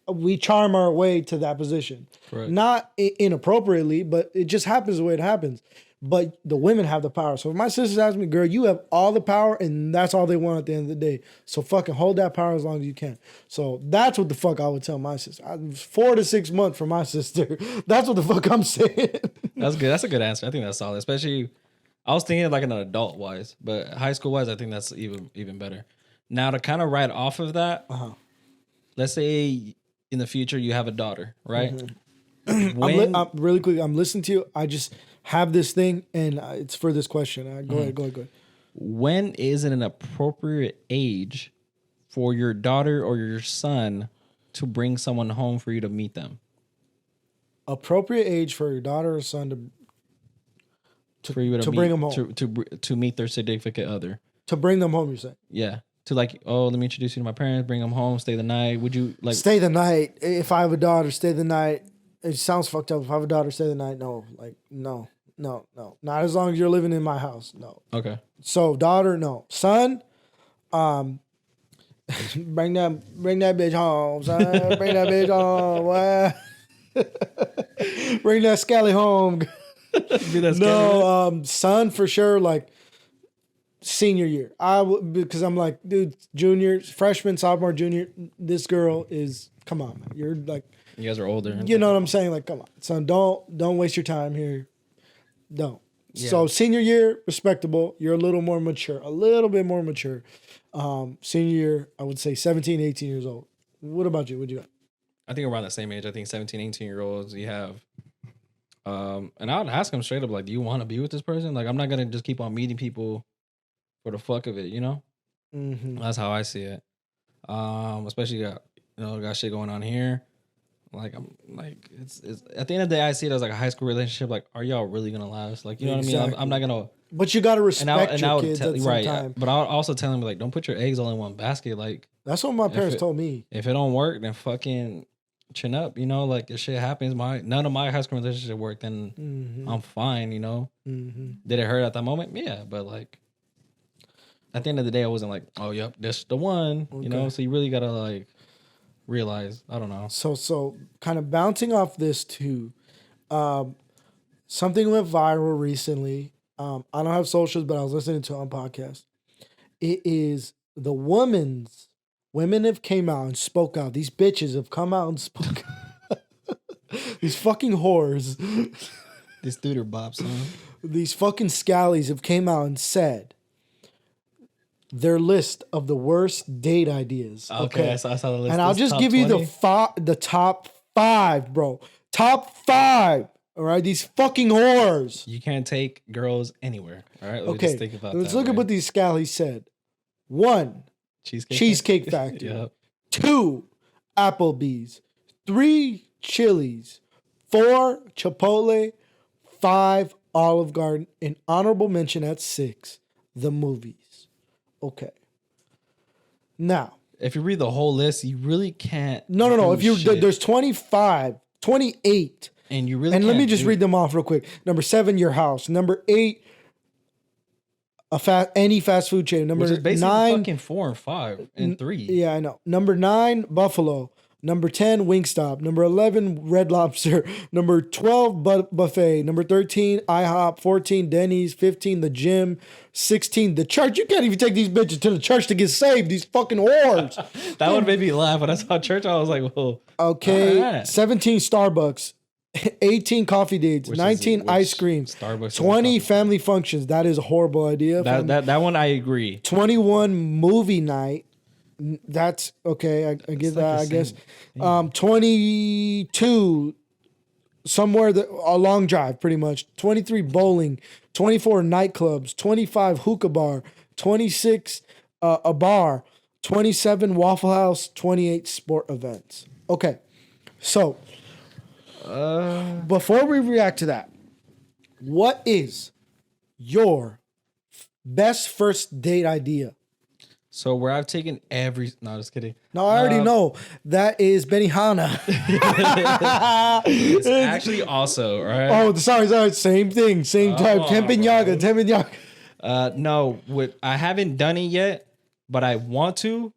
we charm our way to that position. Right. Not inappropriately, but it just happens the way it happens. But the women have the power. So if my sisters ask me, girl, you have all the power, and that's all they want at the end of the day. So fucking hold that power as long as you can. So that's what the fuck I would tell my sister. 4 to 6 months for my sister. That's what the fuck I'm saying. That's good. That's a good answer. I think that's solid. Especially, I was thinking like an adult wise, but high school wise, I think that's even better. Now to kind of ride off of that, let's say in the future you have a daughter, right? Mm-hmm. Really quick, I'm listening to you. I just have this thing, and it's for this question. Go ahead. When is it an appropriate age for your daughter or your son to bring someone home for you to meet them? Appropriate age for your daughter or son to bring them home to meet their significant other. To bring them home, you say? Yeah. To like, oh, let me introduce you to my parents. Bring them home. Stay the night. Would you like stay the night? If I have a daughter, stay the night. It sounds fucked up. If I have a daughter, stay the night. No, like no. Not as long as you're living in my house. No. Okay. So daughter, no. Son, bring that bitch home, son. Bring that bitch home. Bring that scally home. Son for sure. Like senior year, because I'm like, dude, junior, freshman, sophomore, junior. This girl is, come on, man. You're like, you guys are older. You know what I'm saying? Like, come on, son. Don't waste your time here. Don't. Yeah. So senior year, respectable. You're a little bit more mature. Senior year, I would say 17, 18 years old. What about you? What do you got? I think around the same age. I think 17, 18-year-olds you have. And I would ask them straight up, like, do you want to be with this person? Like, I'm not going to just keep on meeting people for the fuck of it, you know? Mm-hmm. That's how I see it. Especially got shit going on here. Like I'm like it's at the end of the day, I see it as like a high school relationship. Like, are y'all really gonna last? Like, you know what I mean? I'm not gonna. But you gotta respect your kids at the same time. But I'll also tell them like, don't put your eggs all in one basket. Like, that's what my parents told me. If it don't work, then fucking chin up. You know, like if shit happens, none of my high school relationship worked, then I'm fine. You know, did it hurt at that moment? Yeah, but like at the end of the day, I wasn't like, oh yep, this the one. Okay. You know, so you really gotta like realize, I don't know. So kind of bouncing off this too, something went viral recently. I don't have socials, but I was listening to it on podcast. It is the women have came out and spoke out. These bitches have come out and spoke out. These fucking whores. These theater bops, huh? These fucking scallies have came out and said their list of the worst date ideas. Okay, I saw the list. And I'll This just top give you 20? the top 5, bro. Top 5. All right, these fucking whores. You can't take girls anywhere. All right. Let me Okay, just think about let's that, look at right? what these scallies said. 1, Cheesecake Factory. Yep. 2, Applebee's. 3, Chili's. 4, Chipotle. 5, Olive Garden. An honorable mention at 6, the movies. Okay. Now, If you read the whole list, you really can't. no. do If you shit. there's 25, 28. and you really And let can't me just do- read them off real quick. Number 7, your house. Number 8, any fast food chain. Number which is basically 9, fucking 4 and 5 and 3. yeah, I know. Number 9, Buffalo. Number 10, Wingstop. Number 11, Red Lobster. Number 12, Buffet. Number 13, IHOP. 14, Denny's. 15, the gym. 16, the church. You can't even take these bitches to the church to get saved. These fucking whores. That one made me laugh when I saw church. I was like, "Whoa!" Okay. Alright. 17, Starbucks. 18, coffee dates. Which is- 19, which ice cream. Starbucks is 20, a coffee- family functions. That is a horrible idea. That one I agree. 21, movie night. That's okay. I get like that, the I guess. same 22, somewhere a long drive, pretty much. 23, bowling. 24, nightclubs. 25, hookah bar. 26, a bar. 27, Waffle House. 28, sport events. Okay, so before we react to that, what is your best first date idea? So where I've taken no, just kidding. No, I already know. That is Benihana. It's actually also right. Oh, sorry. Same thing. Same type. on, Tempeh. No, I haven't done it yet, but I want to.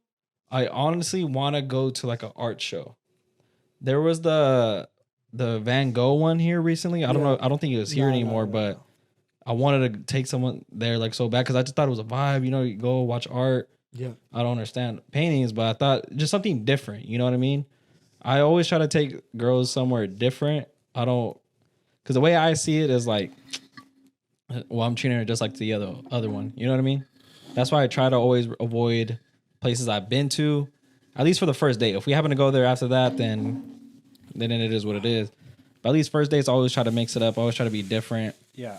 I honestly want to go to like an art show. There was the Van Gogh one here recently. I don't know. I don't think it was here anymore, but I wanted to take someone there like so bad because I just thought it was a vibe. You know, you go watch art. Yeah. I don't understand paintings, but I thought just something different. You know what I mean? I always try to take girls somewhere different. I don't, because the way I see it is like, well, I'm treating her just like the other one. You know what I mean? That's why I try to always avoid places I've been to, at least for the first date. If we happen to go there after that, then it is what it is. But at least first dates, I always try to mix it up. I always try to be different. Yeah.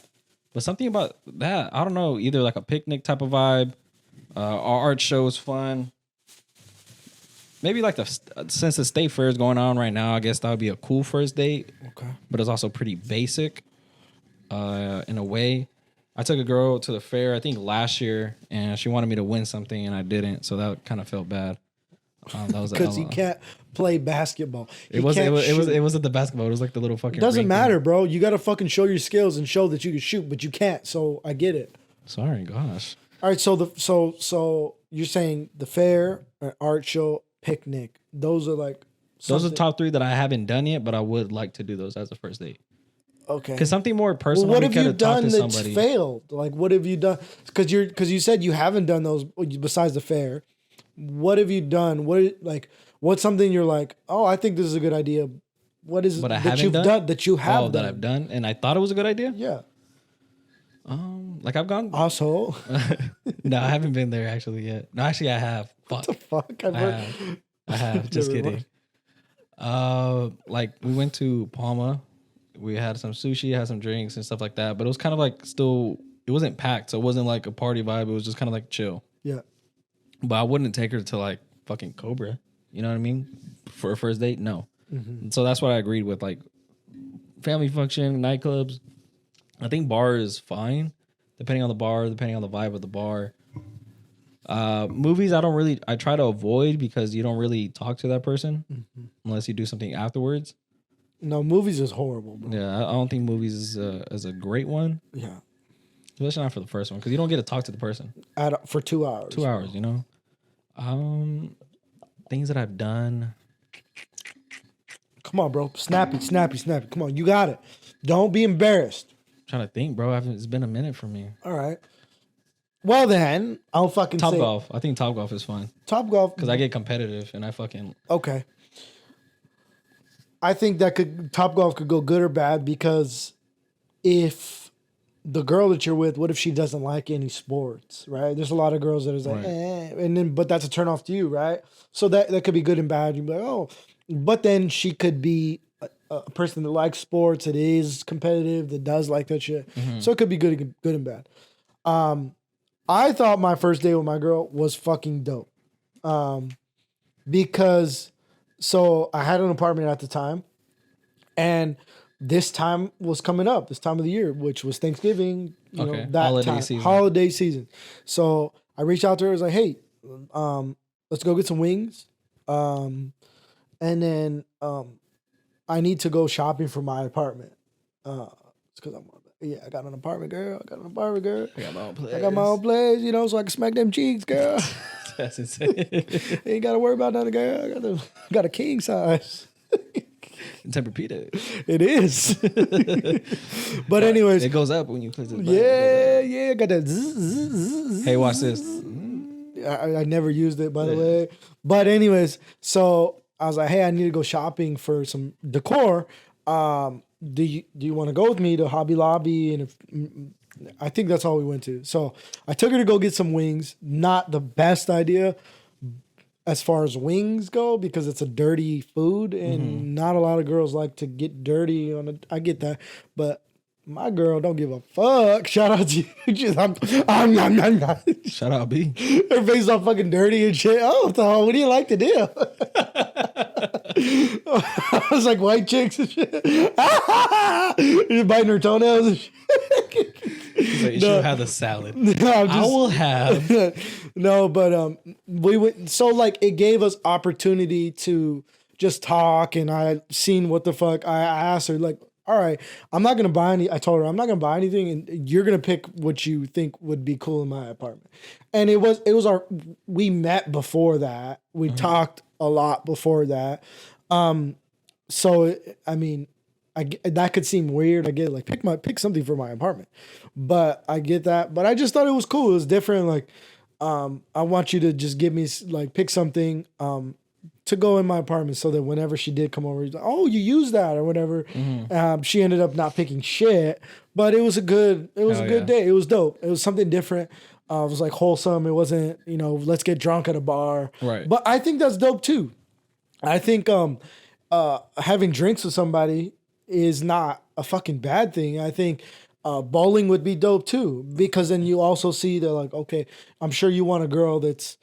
But something about that, I don't know, either like a picnic type of vibe. Our art show is fun. Maybe like since the state fair is going on right now, I guess that would be a cool first date. Okay. But it's also pretty basic in a way. I took a girl to the fair, I think last year, and she wanted me to win something, and I didn't. So that kind of felt bad. That was Because he can't play basketball. It wasn't the basketball. It was like the little fucking. It doesn't ring matter, thing. bro. You got to fucking show your skills and show that you can shoot, but you can't. So I get it. Sorry, gosh. All right. So you're saying the fair, an art show, picnic. Those are like. Those are something- the top 3 that I haven't done yet, but I would like to do those as a first date. Okay. Because something more Well, personal. what we have you coulda talked done to that's somebody. failed? Like, what have you done? Because you said you haven't done those besides the fair. What have you done? What's something you're like? Oh, I think this is a good idea. What is But I that haven't you've done? done that you have done? That I've done, and I thought it was a good idea. Yeah. Like I've gone. Asshole. No, I haven't been there actually yet. No, actually, I have. Fuck. Fuck. I have. Just Never kidding. Like we went to Palma. We had some sushi, had some drinks and stuff like that. But it was kind of like still. It wasn't packed, so it wasn't like a party vibe. It was just kind of like chill. Yeah. But I wouldn't take her to like fucking Cobra. You know what I mean? For a first date, no. Mm-hmm. So that's what I agreed with. Like family function, nightclubs. I think bar is fine, depending on the bar, depending on the vibe of the bar. Movies, I try to avoid because you don't really talk to that person unless you do something afterwards. No, movies is horrible, bro. Yeah, I don't think movies is a great one, Yeah. especially not for the first one because you don't get to talk to the person. For 2 hours. 2 hours, you know. Things that I've done. Come on, bro. Snappy. Come on, you got it. Don't be embarrassed. Trying to think, bro. It's been a minute for me. All right. Well then, I'll fucking Top say golf. I think Top Golf is fun Top Golf. because I get competitive and I fucking. Okay. I think Top Golf could go good or bad because if the girl that you're with, what if she doesn't like any sports, right? There's a lot of girls that is like, Right. and then, but that's a turn off to you, right? So that could be good and bad. You'd be like, oh, but then she could be a person that likes sports, that is competitive, that does like that shit. So it could be good and bad. I thought my first date with my girl was fucking dope. Because so I had an apartment at the time, and this time was coming up, this time of the year, which was Thanksgiving, Okay. that Holiday time, season. holiday season. So I reached out to her. I was like, hey, let's go get some wings. And then I need to go shopping for my apartment. It's because I got an apartment, girl. I got my own place. I got my own place, so I can smack them cheeks, girl. That's insane. Ain't got to worry about nothing, girl. I got a king size. Tempur-Pedic. It is. But anyways, It goes up when you place it back. yeah, got that. Zzz. Hey, watch this. I never used it, by the way. But anyways, so I was like, hey, I need to go shopping for some decor. Do you want to go with me to Hobby Lobby? And I think that's all we went to. So I took her to go get some wings. Not the best idea as far as wings go, because it's a dirty food, and not a lot of girls like to get dirty on it. I get that, but my girl don't give a fuck. Shout out to you. I'm Shout out, B. her face all fucking dirty and shit. Oh, so what do you like to do? I was like white chicks and shit. Just biting her toenails and shit. So you should have the salad. No, I'm I just- will have. No, but we went, so like it gave us opportunity to just talk, and I seen what the fuck. I asked her like, all right, I'm not gonna buy any. I told her I'm not gonna buy anything, and you're gonna pick what you think would be cool in my apartment. And it was we met before that. We talked a lot before that. So I mean, that could seem weird. I get like pick something for my apartment, but I get that. But I just thought it was cool. It was different. Like, I want you to just give me like pick something to go in my apartment, so that whenever she did come over, he's like, oh, you use that or whatever. She ended up not picking shit, but it was a good day. It was dope. It was something different. It was like wholesome. It wasn't, let's get drunk at a bar. Right. But I think that's dope too. I think having drinks with somebody is not a fucking bad thing. I think bowling would be dope too, because then you also see they're like, okay, I'm sure you want a girl that's,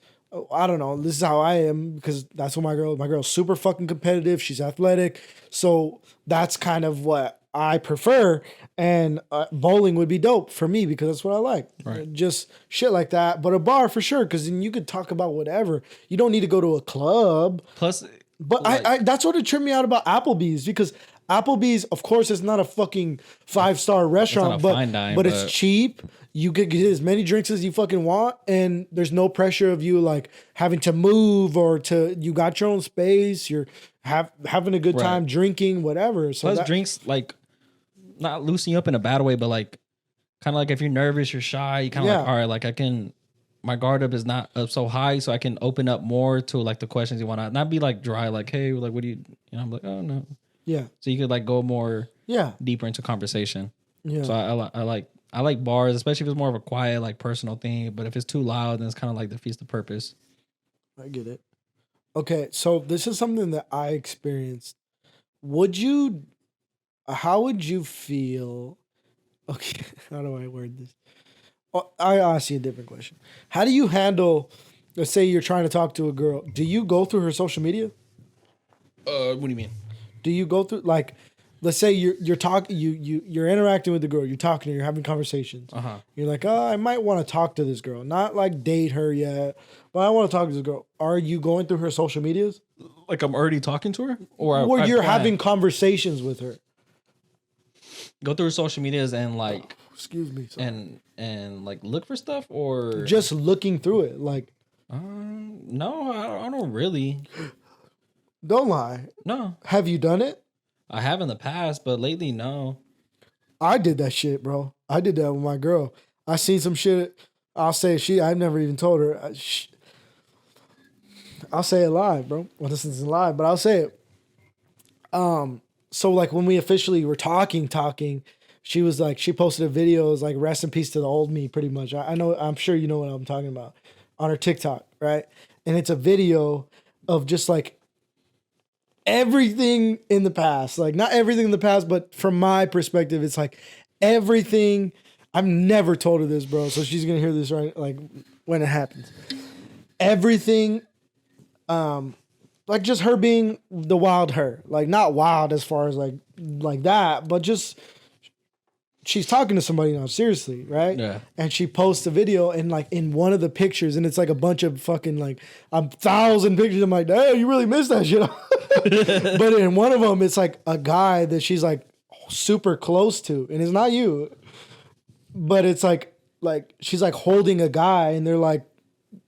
I don't know, this is how I am, because that's what my girl's super fucking competitive. She's athletic. So that's kind of what I prefer. And bowling would be dope for me, because that's what I like. Right. Just shit like that. But a bar for sure, because then you could talk about whatever. You don't need to go to a club. Plus, But like- I that's what it tripped me out about Applebee's, because Applebee's, of course, is not a fucking 5-star restaurant, a but fine dine, but but- it's cheap. You could get as many drinks as you fucking want, and there's no pressure of you like having to move or you got your own space. You're having a good time drinking, whatever. So plus drinks like not loosen you up in a bad way, but like kind of like if you're nervous, you're shy, you kind of like, all right, like my guard up is not up so high, so I can open up more to like the questions you want to, not be like dry, like, hey, like, what do you, I'm like, oh no. yeah, So you could like go more yeah, deeper into conversation. yeah. So I like bars, especially if it's more of a quiet, like personal thing. But if it's too loud, then it's kind of like defeats the purpose. I get it. Okay, so this is something that I experienced. How would you feel? Okay, how do I word this? Oh, I ask you a different question. How do you handle, let's say you're trying to talk to a girl. Do you go through her social media? What do you mean? Do you go through, like, let's say you're talking, you're interacting with the girl, you're talking to her, you're having conversations. You're like, oh, I might want to talk to this girl, not like date her yet, but I want to talk to this girl. Are you going through her social medias, Like I'm already talking to her, or or I you're plan. having conversations with her? Go through her social medias and like Excuse me. Sorry. and like look for stuff, or Just looking through it, like, no, I don't really. don't lie. No, Have you done it? I have in the past, but lately, no. I did that shit, bro. I did that with my girl. I seen some shit. I'll say I've never even told her. I'll say it live, bro. Well, this isn't live, but I'll say it. So like when we officially were talking, she was like, she posted a video, it was like, rest in peace to the old me, pretty much. I know, I'm sure you know what I'm talking about, on her TikTok, right? And it's a video of just like everything in the past, like not everything in the past, but from my perspective, it's like everything. I've never told her this, bro, so she's gonna hear this right, like when it happens. Everything, like just her being the wild her, like not wild as far as like that, but just she's talking to somebody now, seriously, right? Yeah. And she posts a video, and like in one of the pictures, and it's like a bunch of fucking like 1,000 pictures. I'm like, damn, you really missed that shit. But in one of them, it's like a guy that she's like super close to, and it's not you, but it's like she's like holding a guy, and they're like,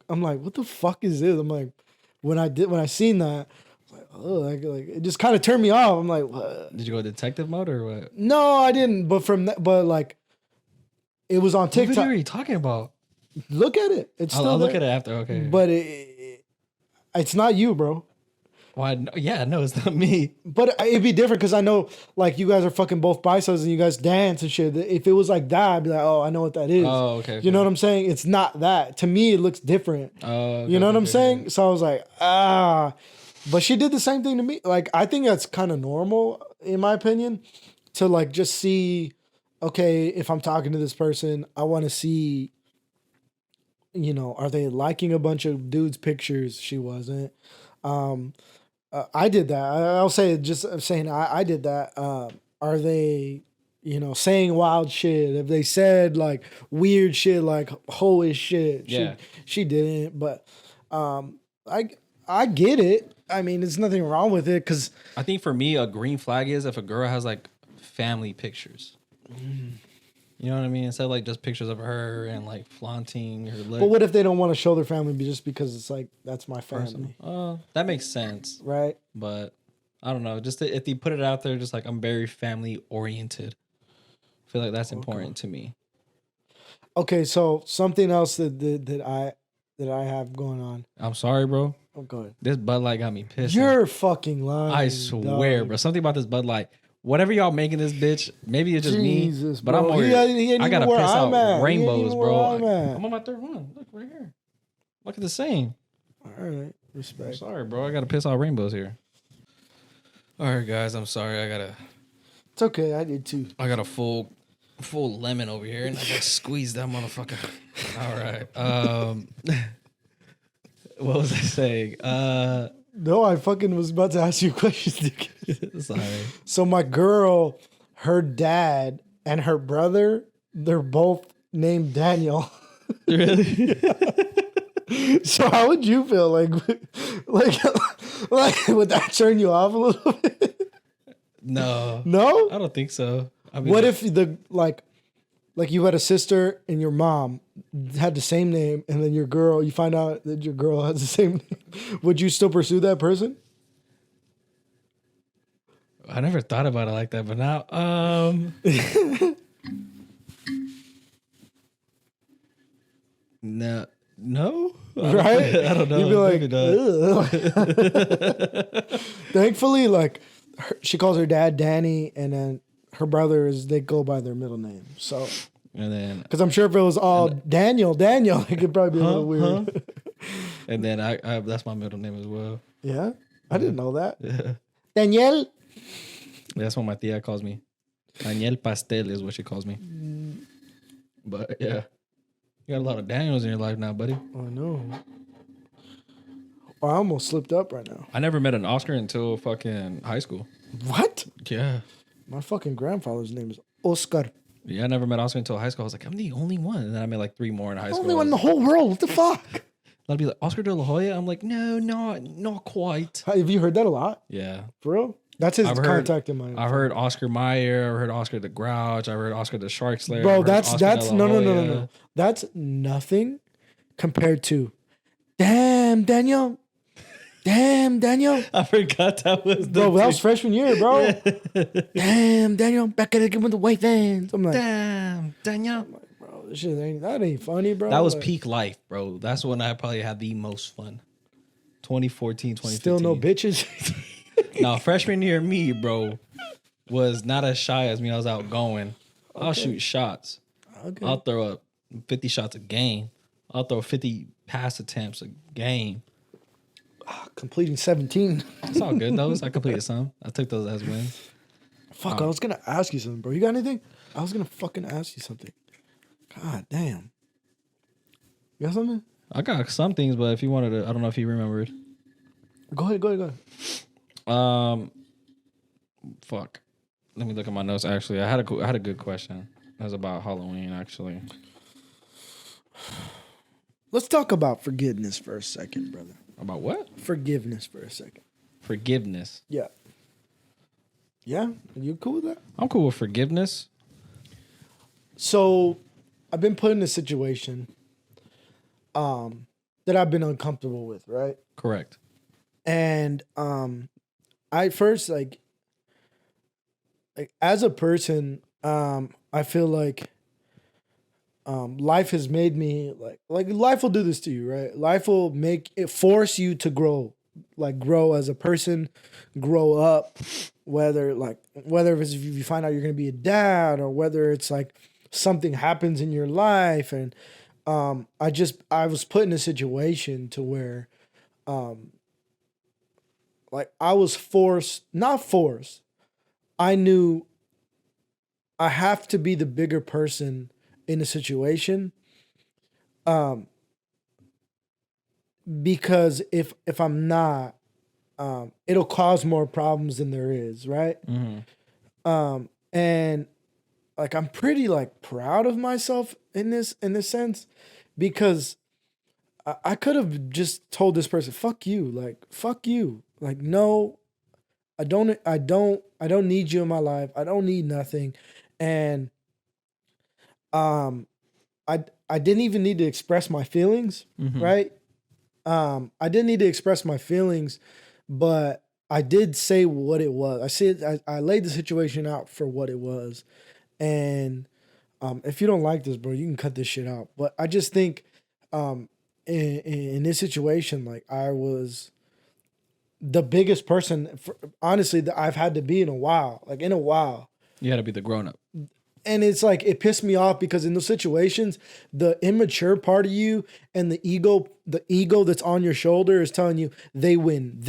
I'm like, what the fuck is this? I'm like, when I seen that, I was like, oh, like it just kind of turned me off. I'm like, what? Did you go detective mode or what? No, I didn't. But but like, it was on What video TikTok. are you talking about? Look at it. It's still I'll there. look at it after. Okay. But it's not you, bro. Why? Yeah, no, it's not me. But it'd be different because I know, like, you guys are fucking both bisexuals and you guys dance and shit. If it was like that, I'd be like, oh, I know what that is. Oh, okay. You know what I'm saying? It's not that. To me, it looks different. Oh, okay, you know what I'm okay, saying? So I was like, But she did the same thing to me. Like, I think that's kind of normal, in my opinion, to like just see, okay, if I'm talking to this person, I want to see, you know, are they liking a bunch of dudes' pictures? She wasn't. I did that. I'll say, just saying, I did that. Are they, you know, saying wild shit? If they said like weird shit, like hoish shit, Yeah. she didn't. But I get it. I mean, there's nothing wrong with it because I think for me, a green flag is if a girl has like family pictures. You know what I mean? Instead of like just pictures of her and like flaunting her look. But what if they don't want to show their family just because it's like, that's my family, That makes sense. right? But I don't know. Just if you put it out there, just like I'm very family oriented. I feel like that's important to me. Okay, so something else that I have going on. I'm sorry, bro. Oh, go ahead. This Bud Light got me pissed. You're fucking lying. I swear, dog. bro. Something about this Bud Light. Whatever y'all making this bitch, maybe it's just Jesus, me. But bro. I'm worried. He ain't I gotta even where piss I'm out at. He ain't rainbows, even where bro. I'm at. I'm on my third one. Look right here. Look at the same. All right, I'm respect. sorry, bro. I gotta piss out rainbows here. All right, guys. I'm sorry. It's okay. I did too. I got a full lemon over here, and I just squeezed that motherfucker. All right. What was I saying? No, I fucking was about to ask you questions. Sorry. So my girl, her dad and her brother, they're both named Daniel. Really? So how would you feel? Like would that turn you off a little bit? No. No? I don't think so. I mean, What if like you had a sister and your mom had the same name, and then you find out that your girl has the same name? Would you still pursue that person? I never thought about it like that, but now, no, Right? I don't know. You'd be like, Maybe not. "Ugh." Thankfully, like she calls her dad Danny, and then her brothers, they go by their middle name. So, And then, because I'm sure if it was all Daniel, it could probably be a little weird. and then I that's my middle name as well. Yeah, I didn't know that. Yeah. Daniel. That's what my tia calls me. Daniel Pastel is what she calls me. But yeah, you got a lot of Daniels in your life now, buddy. I know. Oh, I almost slipped up right now. I never met an Oscar until fucking high school. What? Yeah. My fucking grandfather's name is Oscar. Yeah, I never met Oscar until high school. I was like, I'm the only one. And then I met like 3 more in high school. Only one in the whole world. What the fuck? I'd be like, Oscar de la Hoya? I'm like, no, not quite. Have you heard that a lot? Yeah. For real? That's his I've heard- contact in mind. I heard Oscar Mayer. I heard Oscar the Grouch. I heard Oscar the Shark Slayer. I Bro, heard that's Oscar de la no. Hoya. That's nothing compared to, damn Daniel. I forgot that was Bro, that was freshman year, bro. Damn Daniel, back at it again with the white fans. I'm like, Damn, Daniel. bro, this shit ain't funny, bro. That was Like, peak life, bro. That's when I probably had the most fun. 2014, 2015. Still no bitches. Now, freshman year me, bro, was not as shy as me. I was outgoing. I'll shoot shots. Okay. I'll throw up 50 shots a game. I'll throw 50 pass attempts a game. Completing 17. It's all good though. I completed some. I took those as wins. Fuck, I was gonna ask you something, bro. You got anything? I was gonna fucking ask you something. God damn. You got something? I got some things, but if you wanted to, I don't know if you remembered. Go ahead. Fuck. Let me look at my notes. Actually, I had a good question. It was about Halloween. Actually, Let's talk about forgiveness for a second, brother. about what? Forgiveness for a second. Forgiveness. Yeah. Yeah? Are you cool with that? I'm cool with forgiveness. So I've been put in a situation that I've been uncomfortable with, right? Correct. And I first like as a person, I feel like life has made me like life will do this to you, right? Life will make it force you to grow, like grow as a person, grow up, whether it's if you find out you're gonna be a dad or whether it's like something happens in your life. And I was put in a situation to where like I was not forced. I knew I have to be the bigger person in a situation. Because if I'm not, it'll cause more problems than there is, right? Mm-hmm. And like I'm pretty like proud of myself in this sense, because I could have just told this person, fuck you, like no, I don't need you in my life. I don't need nothing. And I didn't even need to express my feelings, Mm-hmm. right? I didn't need to express my feelings, but I did say what it was. I laid the situation out for what it was. And if you don't like this, bro, you can cut this shit out. But I just think in this situation, like I was the biggest person, honestly, that I've had to be in a while. Like in a while. You had to be the grown up. And it's like, it pissed me off because in those situations, the immature part of you and the ego that's on your shoulder is telling you they win.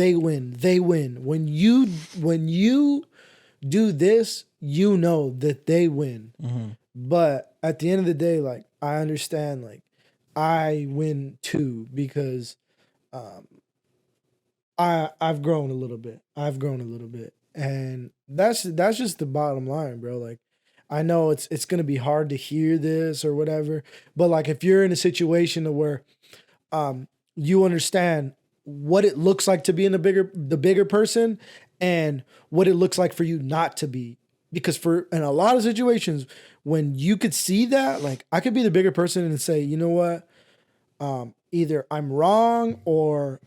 When you do this, you know that they win. Mm-hmm. But at the end of the day, like I understand, like I win too, because I've grown a little bit. And that's just the bottom line, bro. Like I know it's gonna be hard to hear this or whatever, but like if you're in a situation where you understand what it looks like to be in the bigger person and what it looks like for you not to be. Because in a lot of situations when you could see that, like I could be the bigger person and say, you know what? Either I'm wrong, or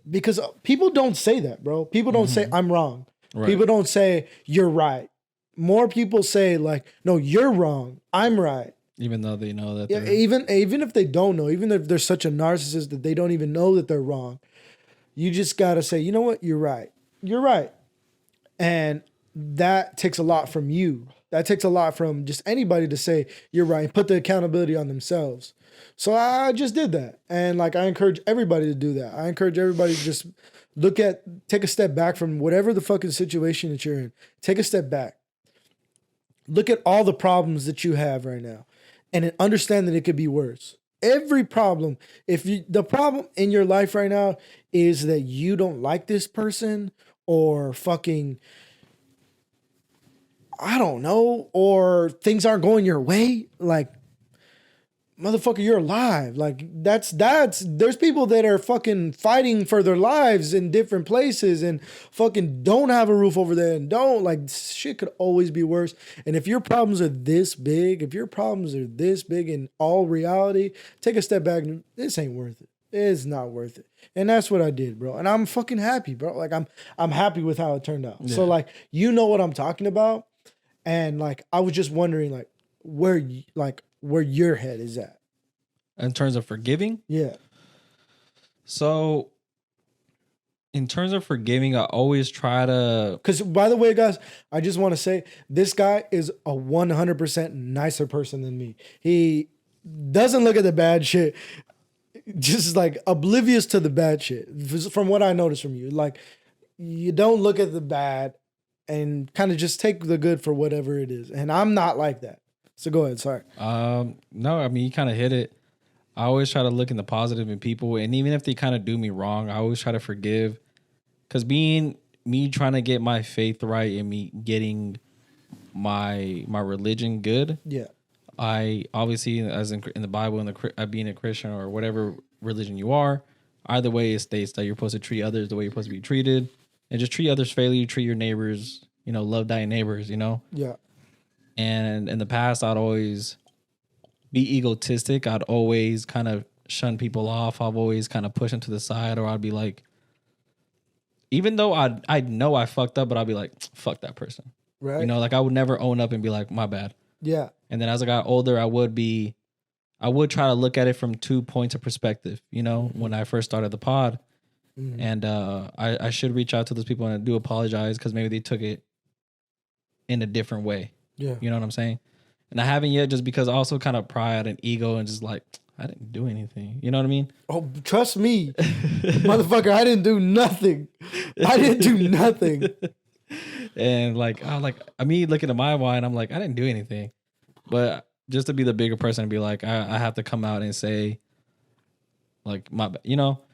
because people don't say that, bro. People don't say I'm wrong. Right. People don't say you're right. More people say like, no, you're wrong. I'm right. Even though they know that. Yeah, even if they don't know, even if they're such a narcissist that they don't even know that they're wrong, you just gotta say, you know what, you're right. You're right. And that takes a lot from you. That takes a lot from just anybody to say you're right and put the accountability on themselves. So I just did that. And like I encourage everybody to do that. I encourage everybody to just take a step back from whatever the fucking situation that you're in. Take a step back. Look at all the problems that you have right now and understand that it could be worse. Every problem, the problem in your life right now is that you don't like this person, or fucking, I don't know, or things aren't going your way, like, motherfucker, you're alive. Like there's people that are fucking fighting for their lives in different places and fucking don't have a roof over their head and don't, like, shit could always be worse. And if your problems are this big, in all reality, take a step back and this ain't worth it. It's not worth it. And that's what I did, bro. And I'm fucking happy, bro. Like I'm happy with how it turned out. Yeah. So like, you know what I'm talking about. And like, I was just wondering like where your head is at. In terms of forgiving? Yeah. So in terms of forgiving, I always try to. Because, by the way, guys, I just want to say this guy is a 100% nicer person than me. He doesn't look at the bad shit, just like oblivious to the bad shit. From what I noticed from you, like you don't look at the bad and kind of just take the good for whatever it is. And I'm not like that. So go ahead. Sorry. No, I mean, you kind of hit it. I always try to look in the positive in people, and even if they kind of do me wrong, I always try to forgive. Because being me trying to get my faith right and me getting my religion good, Yeah. I obviously, as in the Bible and being a Christian or whatever religion you are, either way it states that you're supposed to treat others the way you're supposed to be treated, and just treat others fairly. Treat your neighbors, love thy neighbors, Yeah. And in the past, I'd always be egotistic. I'd always kind of shun people off. I've always kind of push them to the side, or I'd be like, even though I know I fucked up, but I'd be like, fuck that person. Right. Like I would never own up and be like, my bad. Yeah. And then as I got older, I would try to look at it from 2 points of perspective, when I first started the pod. Mm-hmm. And I should reach out to those people and I do apologize because maybe they took it in a different way. Yeah. You know what I'm saying? And I haven't yet, just because also kind of pride and ego and just like, I didn't do anything. You know what I mean? Oh, trust me, motherfucker, I didn't do nothing. I didn't do nothing. And I mean, looking at my mind, I'm like, I didn't do anything. But just to be the bigger person and be like, I have to come out and say, like,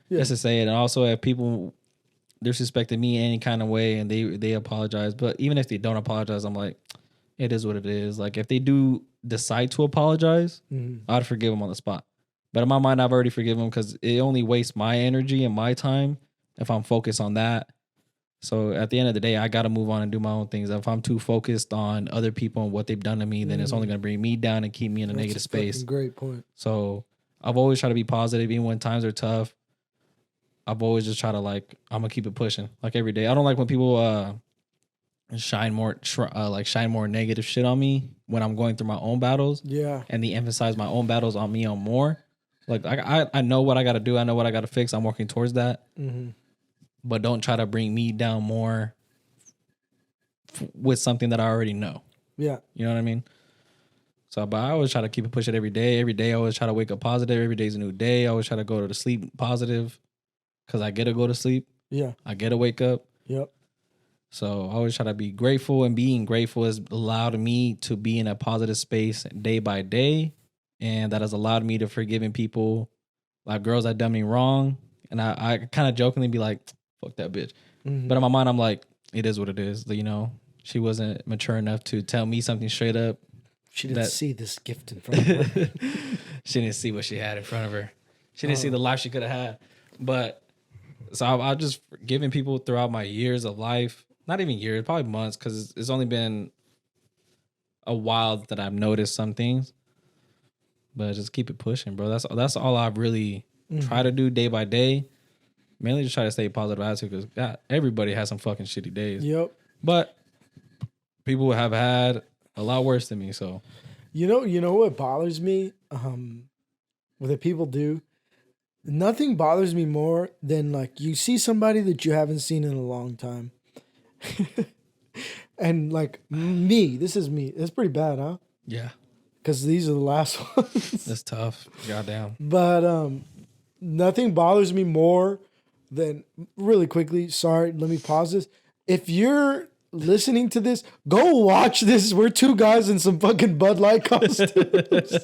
just to say it. And also, if people disrespected me any kind of way and they apologize, but even if they don't apologize, I'm like, it is what it is. Like, if they do decide to apologize, I'd forgive them on the spot. But in my mind, I've already forgiven them because it only wastes my energy and my time if I'm focused on that. So at the end of the day, I got to move on and do my own things. If I'm too focused on other people and what they've done to me, then it's only going to bring me down and keep me in a negative space. Great point. So I've always tried to be positive, even when times are tough. I've always just tried to I'm gonna keep it pushing, like every day. I don't like when people shine more negative shit on me when I'm going through my own battles. Yeah. And they emphasize my own battles on me on more. Like I know what I got to do. I know what I got to fix. I'm working towards that. Mm-hmm. But don't try to bring me down more with something that I already know. Yeah. You know what I mean? So, but I always try to keep it pushing every day. Every day I always try to wake up positive. Every day's a new day. I always try to go to sleep positive because I get to go to sleep. Yeah. I get to wake up. Yep. So I always try to be grateful, and being grateful has allowed me to be in a positive space day by day. And that has allowed me to forgiving people, like girls that done me wrong. And I kind of jokingly be like, fuck that bitch. Mm-hmm. But in my mind, I'm like, it is what it is. She wasn't mature enough to tell me something straight up. She didn't see this gift in front of her. She didn't see what she had in front of her. She didn't see the life she could have had. But so I've just forgiven people throughout my years of life. Not even years, probably months, because it's only been a while that I've noticed some things. But just keep it pushing, bro. That's all I really try to do day by day. Mainly just try to stay positive attitude because God, everybody has some fucking shitty days. Yep. But people have had a lot worse than me. So you know what bothers me? What the people do? Nothing bothers me more than like you see somebody that you haven't seen in a long time. And like me, this is me. It's pretty bad, huh? Yeah. Because these are the last ones. That's tough. Goddamn. But nothing bothers me more than, really quickly, sorry, let me pause this. If you're listening to this, go watch this. We're two guys in some fucking Bud Light costumes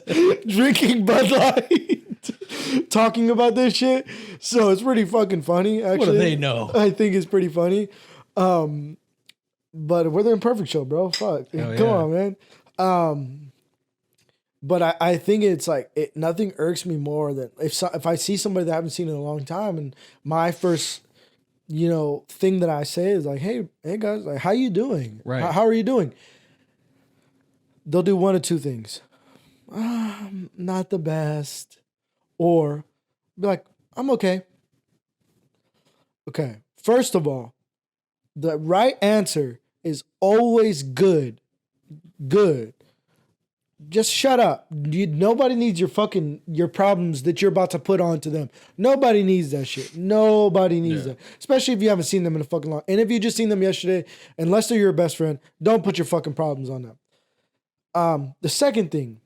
drinking Bud Light, talking about this shit. So it's pretty fucking funny, actually. What do they know? I think it's pretty funny. But we're the Imperfect Show, bro. Fuck. Hell Come yeah. on, man. But I think it's like nothing irks me more than if I see somebody that I haven't seen in a long time, and my first thing that I say is like, hey guys, like, how you doing? Right. How are you doing? They'll do one of two things. Not the best, or be like, I'm okay. Okay. First of all, the right answer is always good. Good. just shut up. Nobody needs your problems that you're about to put onto them. Nobody needs that shit. Nobody needs that. Especially if you haven't seen them in a fucking long. And if you just seen them yesterday, unless they're your best friend, don't put your fucking problems on them. The second thing,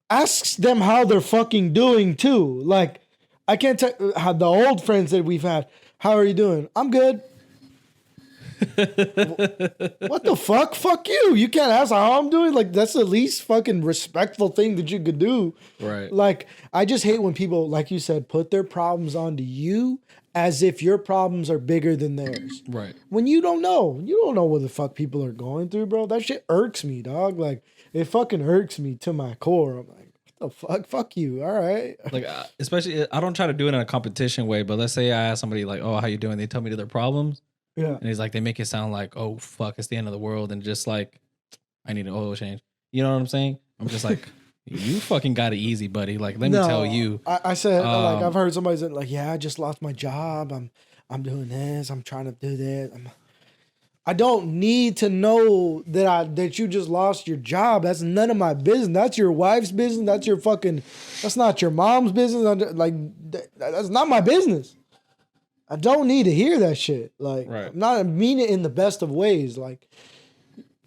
ask them how they're fucking doing too. Like, I can't tell how the old friends that we've had. How are you doing? I'm good. What the fuck? Fuck you. You can't ask how I'm doing. Like, that's the least fucking respectful thing that you could do. Right. Like, I just hate when people, like you said, put their problems onto you as if your problems are bigger than theirs. Right. When you don't know. You don't know what the fuck people are going through, bro. That shit irks me, dog. Like, it fucking irks me to my core. I'm like, what the fuck? Fuck you. All right. Like, especially, I don't try to do it in a competition way, but let's say I ask somebody like, oh, how you doing? They tell me their problems. Yeah. And he's like, they make it sound like, oh, fuck, it's the end of the world. And just like, I need an oil change. You know what I'm saying? I'm just like, you fucking got it easy, buddy. Like, let me tell you. I said, like, I've heard somebody say, like, yeah, I just lost my job. I'm doing this. I'm trying to do that. I don't need to know that you just lost your job. That's none of my business. That's your wife's business. That's your fucking, that's not your mom's business. Like, that's not my business. I don't need to hear that shit. Like, right. I'm not mean it in the best of ways. Like,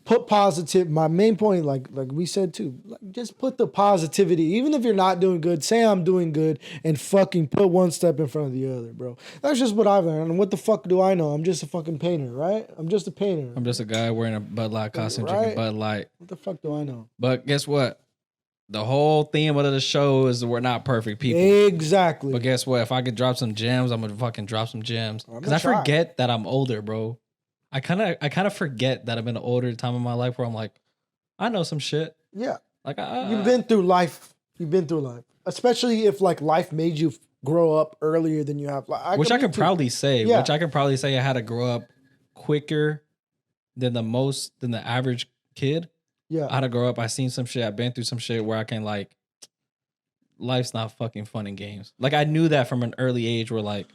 put positive. My main point, like we said too, like, just put the positivity. Even if you're not doing good, say I'm doing good, and fucking put one step in front of the other, bro. That's just what I've learned. And what the fuck do I know? I'm just a fucking painter, right? I'm just a painter. I'm just a guy wearing a Bud Light costume, Right? drinking Bud Light. What the fuck do I know? But guess what? The whole theme of the show is we're not perfect people. Exactly. But guess what? If I could drop some gems, I'm gonna fucking drop some gems. Because I forget that I'm older, bro. I kind of forget that I'm in an older time in my life where I'm like, I know some shit. Yeah. Like you've been through life. You've been through life, especially if like life made you grow up earlier than you have. Like, which I can proudly say. Yeah. Which I can probably say I had to grow up quicker than the average kid. Yeah. I had to grow up. I seen some shit. I've been through some shit where I can like, life's not fucking fun and games. Like I knew that from an early age where like,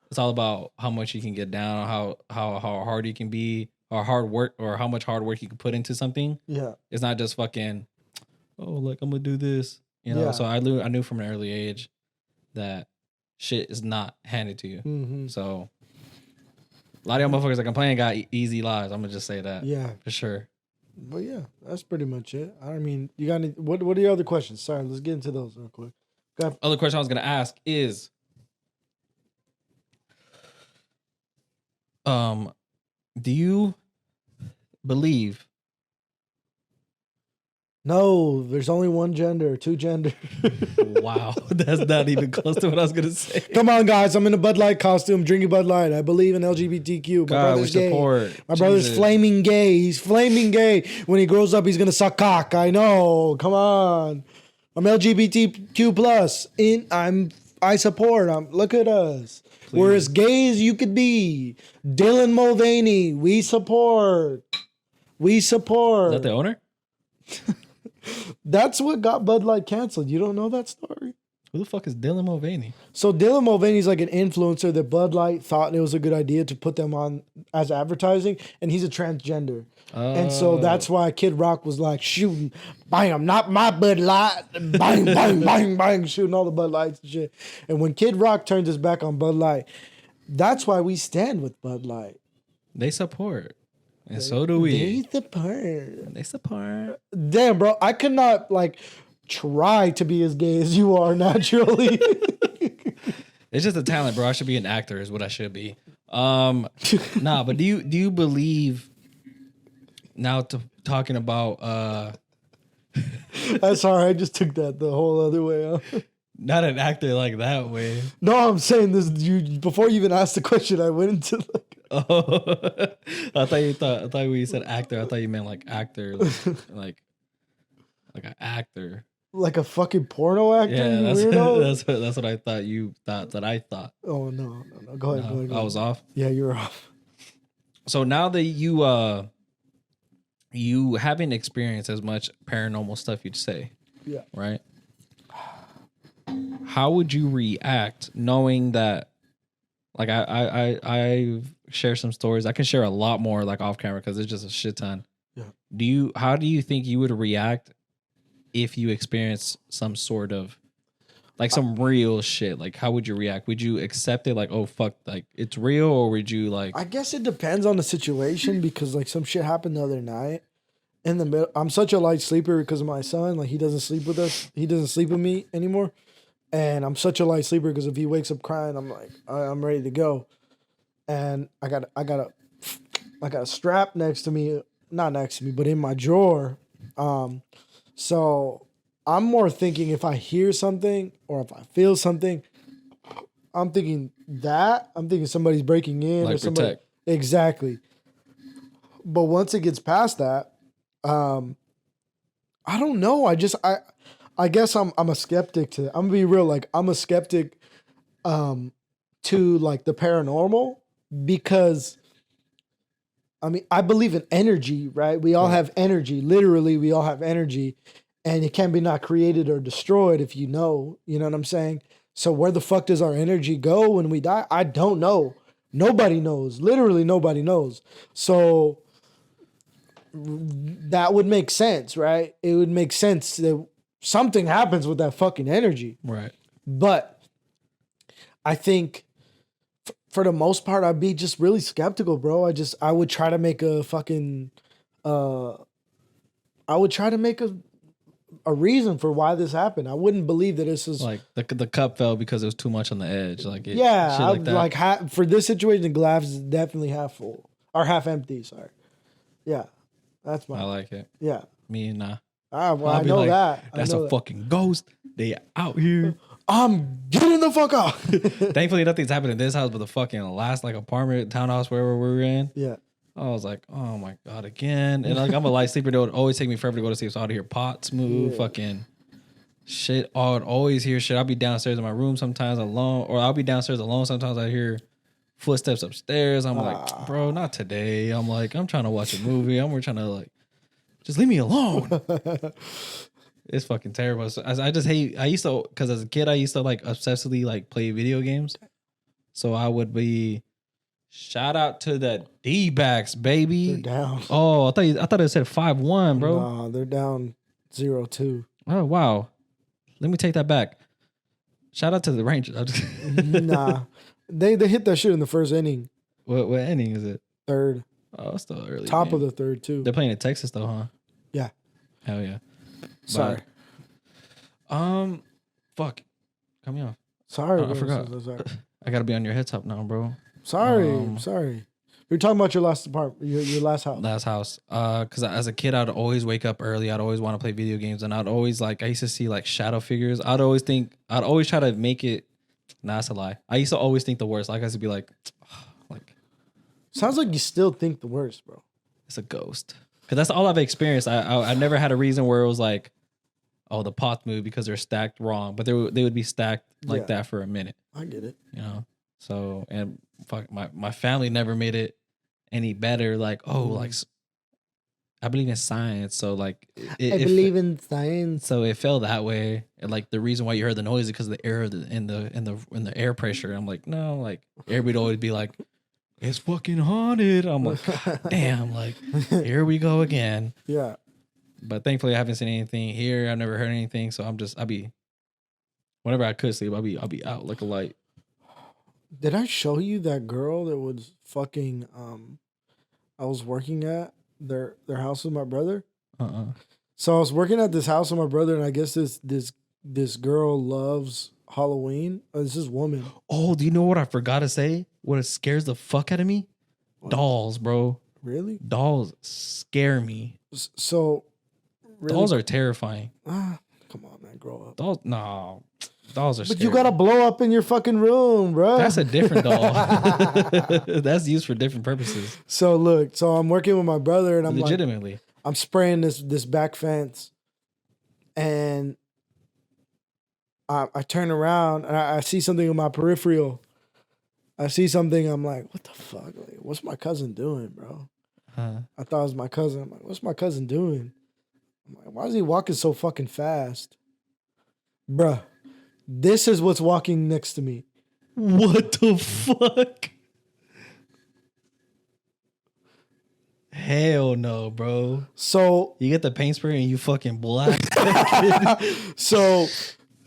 it's all about how much you can get down, how hard you can be, or hard work, or how much hard work you can put into something. Yeah. It's not just fucking, oh, like I'm gonna do this. You know, so I knew from an early age that shit is not handed to you. Mm-hmm. So a lot of y'all motherfuckers that complain got easy lives. I'm gonna just say that. Yeah. For sure. But yeah, that's pretty much it. I mean, you got any, what are your other questions? Sorry, let's get into those real quick. Other question I was gonna ask is, do you believe? No, there's only one gender, two gender. Wow, that's not even close to what I was gonna say. Come on, guys, I'm in a Bud Light costume, drinking Bud Light. I believe in LGBTQ. My brother's gay. My brother's flaming gay. He's flaming gay. When he grows up, he's gonna suck cock. I know. Come on. I'm LGBTQ plus. I support. Look at us. Please. We're as gay as you could be. Dylan Mulvaney, we support. We support. Is that the owner? That's what got Bud Light canceled. You don't know that story? Who the fuck is Dylan Mulvaney? So Dylan Mulvaney's like an influencer that Bud Light thought it was a good idea to put them on as advertising, and he's a transgender. And so that's why Kid Rock was like shooting, bam, not my Bud Light, bang, bang, bang, bang, shooting all the Bud Lights and shit. And when Kid Rock turns his back on Bud Light, that's why we stand with Bud Light. They support. And so do we. They support. Damn, bro. I could not like try to be as gay as you are naturally. It's just a talent, bro. I should be an actor is what I should be. Nah, but do you believe now talking about I'm sorry, I just took that the whole other way out. Not an actor like that way. No, I'm saying this before you even asked the question, I went into like I thought when you said actor, I thought you meant like actor, like an actor, like a fucking porno actor. Yeah, that's what I thought. You thought that I thought. Oh no! Go ahead. Go ahead. I was off. Yeah, you were off. So now that you haven't experienced as much paranormal stuff, you'd say, yeah, right? How would you react knowing that? Like I share some stories. I can share a lot more like off camera because it's just a shit ton. Yeah. How do you think you would react if you experience some sort of like some real shit, like how would you react? Would you accept it like, oh fuck, like it's real, or would you like I guess it depends on the situation because like some shit happened the other night in the middle. I'm such a light sleeper because of my son. Like he doesn't sleep with us. He doesn't sleep with me anymore. And I'm such a light sleeper because if he wakes up crying, I'm like, I'm ready to go. And I got a strap next to me, not next to me, but in my drawer. So I'm more thinking if I hear something or if I feel something, I'm thinking somebody's breaking in like or somebody. protect? Exactly. But once it gets past that, I don't know. I guess I'm a skeptic to. I'm gonna be real. Like I'm a skeptic, to like the paranormal because, I mean, I believe in energy, right? We all have energy. Literally, we all have energy, and it can be not created or destroyed if you know. You know what I'm saying? So where the fuck does our energy go when we die? I don't know. Nobody knows. Literally, nobody knows. So that would make sense, right? It would make sense that something happens with that fucking energy. Right. But I think for the most part, I'd be just really skeptical, bro. I would try to make a fucking, I would try to make a reason for why this happened. I wouldn't believe that this is Like the cup fell because it was too much on the edge. Like it, yeah, shit like that. like for this situation, the glass is definitely half full or half empty. Sorry. Yeah, that's I my like it. yeah. Me nah. Well, I'll I be know like, that. That's a fucking ghost. They out here. I'm getting the fuck out. Thankfully, nothing's happened in this house, but the fucking last like apartment, townhouse, wherever we were in. Yeah. I was like, oh my God, again. And like I'm a light sleeper. It would always take me forever to go to sleep. So I'd hear pots move, fucking shit. I would always hear shit. I'll be downstairs in my room sometimes alone, or I'll be downstairs alone. Sometimes I hear footsteps upstairs. I'm like, bro, not today. I'm like, I'm trying to watch a movie. We're trying to like, just leave me alone. It's fucking terrible. So I just hate. I used to, because as a kid, I used to like obsessively like play video games. So I would be. Shout out to the D-backs, baby. They're down. Oh, I thought it said 5-1, bro. Nah, they're down 0-2. Oh wow. Let me take that back. Shout out to the Rangers. Nah, they hit that shit in the first inning. What inning is it? Third. Oh, it's still early. Top game. of the third too. They're playing in Texas though, huh? Yeah. Hell yeah. Sorry. Fuck. Cut me off. Sorry. I forgot. Sorry. I gotta be on your head top now, bro. Sorry. You're talking about your last apartment, your last house. Last house. Cause as a kid, I'd always wake up early. I'd always want to play video games, and I'd always like. I used to see like shadow figures. I'd always try to make it. Nah, that's a lie. I used to always think the worst. Like I used to be like, Sounds like you still think the worst, bro. it's a ghost. Cause that's all I've experienced. I never had a reason where it was like, oh, the pots moved because they're stacked wrong, but they would be stacked like that for a minute. I get it. You know. So and fuck, my family never made it any better. Like, oh, like I believe in science, so like I believe in science. So it felt that way, and like the reason why you heard the noise is because of the air in the air pressure. I'm like, no, like everybody would always be like, it's fucking haunted. I'm like, damn, like here we go again. Yeah. But thankfully, I haven't seen anything here. I've never heard anything, so I'll be whenever I could sleep, I'll be out like a light. Did I show you that girl that was fucking I was working at their house with my brother? So I was working at this house with my brother, and I guess this girl loves Halloween. It's this woman. Oh, do you know what I forgot to say? What it scares the fuck out of me? What? Dolls, bro. Really? Dolls scare me. So really? Dolls are terrifying. Come on, man, grow up. Dolls, no. Dolls are But scary. you gotta blow up in your fucking room, bro. That's a different doll. That's used for different purposes. So look, I'm working with my brother, and I'm legitimately. Like, I'm spraying this back fence, and I turn around and I see something in my peripheral. I see something. I'm like, what the fuck? Like, what's my cousin doing, bro? I thought it was my cousin. I'm like, what's my cousin doing? I'm like, why is he walking so fucking fast, bruh? This is what's walking next to me. What the fuck? Hell no, bro. So You get the paint spray and you fucking black. So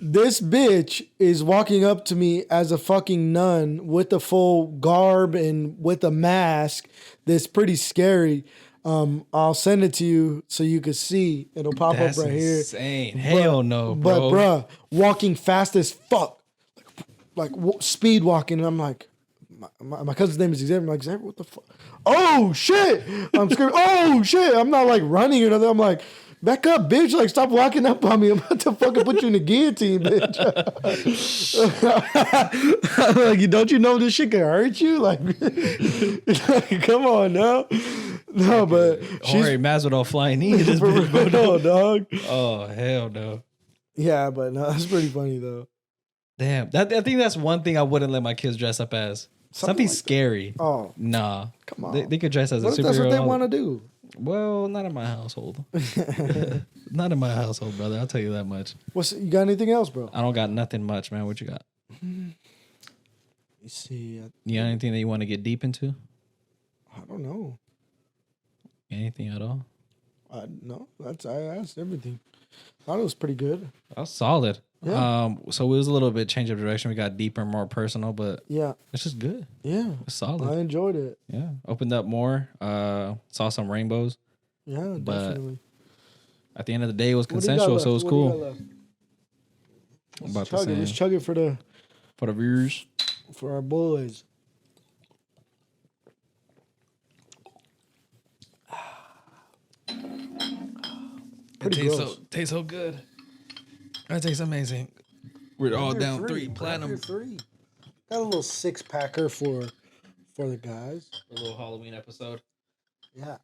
this bitch is walking up to me as a fucking nun with the full garb and with a mask that's pretty scary. I'll send it to you so you can see. It'll pop That's up right insane. here. Hell no, bro. But bruh, walking fast as fuck. Like speed walking. And I'm like, my cousin's name is Xavier. I'm like, Xavier, what the fuck? Oh shit! I'm scared. Oh shit! I'm not like running or nothing. I'm like, back up, bitch! Like, stop walking up on me. I'm about to fucking put you in the guillotine, bitch. Like, don't you know this shit can hurt you? Like, come on now. No, but Jorge Masvidal flying in this for bitch, real, dog. Oh hell no. Yeah, but no, that's pretty funny though. Damn. I think that's one thing I wouldn't let my kids dress up as. Something like scary. Oh, Nah. come on. They could dress as a What if superhero. that's what they want to do? Well, not in my household. Not in my household, brother. I'll tell you that much. You got anything else, bro? I don't got nothing much, man. What you got? You see, You got anything that you want to get deep into? I don't know. Anything at all? No, I asked everything. Thought it was pretty good. That was solid. Yeah. So it was a little bit change of direction. We got deeper and more personal, but Yeah, it's just good. yeah. It's solid. I enjoyed it. Yeah. Opened up more. Saw some rainbows. Yeah, But definitely. At the end of the day, it was What do you got consensual, so it left? was What do you cool. got left? About Let's the chug it. same. Let's chug it For the viewers. for our boys. Pretty It gross. tastes so good. That tastes amazing. We're all down three platinum. Three. Got a little 6-packer for the guys. A little Halloween episode. Yeah.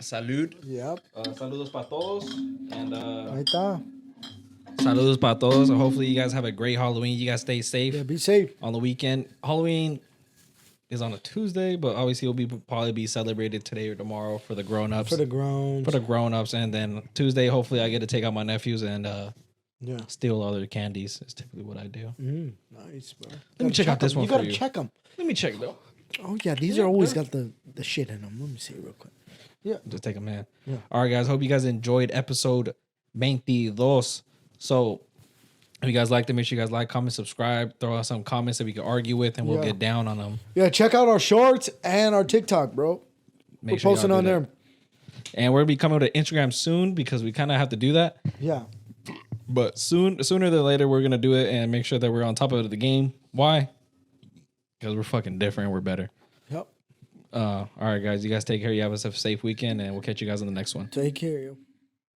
Salud. Yep. Saludos para todos. And Ahí está. saludos para todos. Hopefully you guys have a great Halloween. You guys stay safe Yeah, be safe. on the weekend. Halloween is on a Tuesday, but obviously it'll probably be celebrated today or tomorrow for the grown-ups. For the grounds. For the grown-ups. And then Tuesday, hopefully I get to take out my nephews and Yeah. steal all their candies. Is typically what I do. Nice, bro. Let me check out this one You for gotta you. check them. Let me check though. Oh, yeah. These are always got the shit in them. Let me see real quick. Yeah. Just take a man. Yeah. All right, guys. Hope you guys enjoyed episode 22. So if you guys liked it, make sure you guys like, comment, subscribe. Throw out some comments that we can argue with, and we'll Yeah. get down on them. Yeah, check out our shorts and our TikTok, bro. Make We're sure y'all posting do on that. there. And we're gonna be coming to Instagram soon because we kind of have to do that. Yeah. But sooner than later, we're gonna do it and make sure that we're on top of the game. Why? Because we're fucking different. We're better. Yep. All right, guys. You guys take care. You have a safe weekend, and we'll catch you guys on the next one. Take care, yo.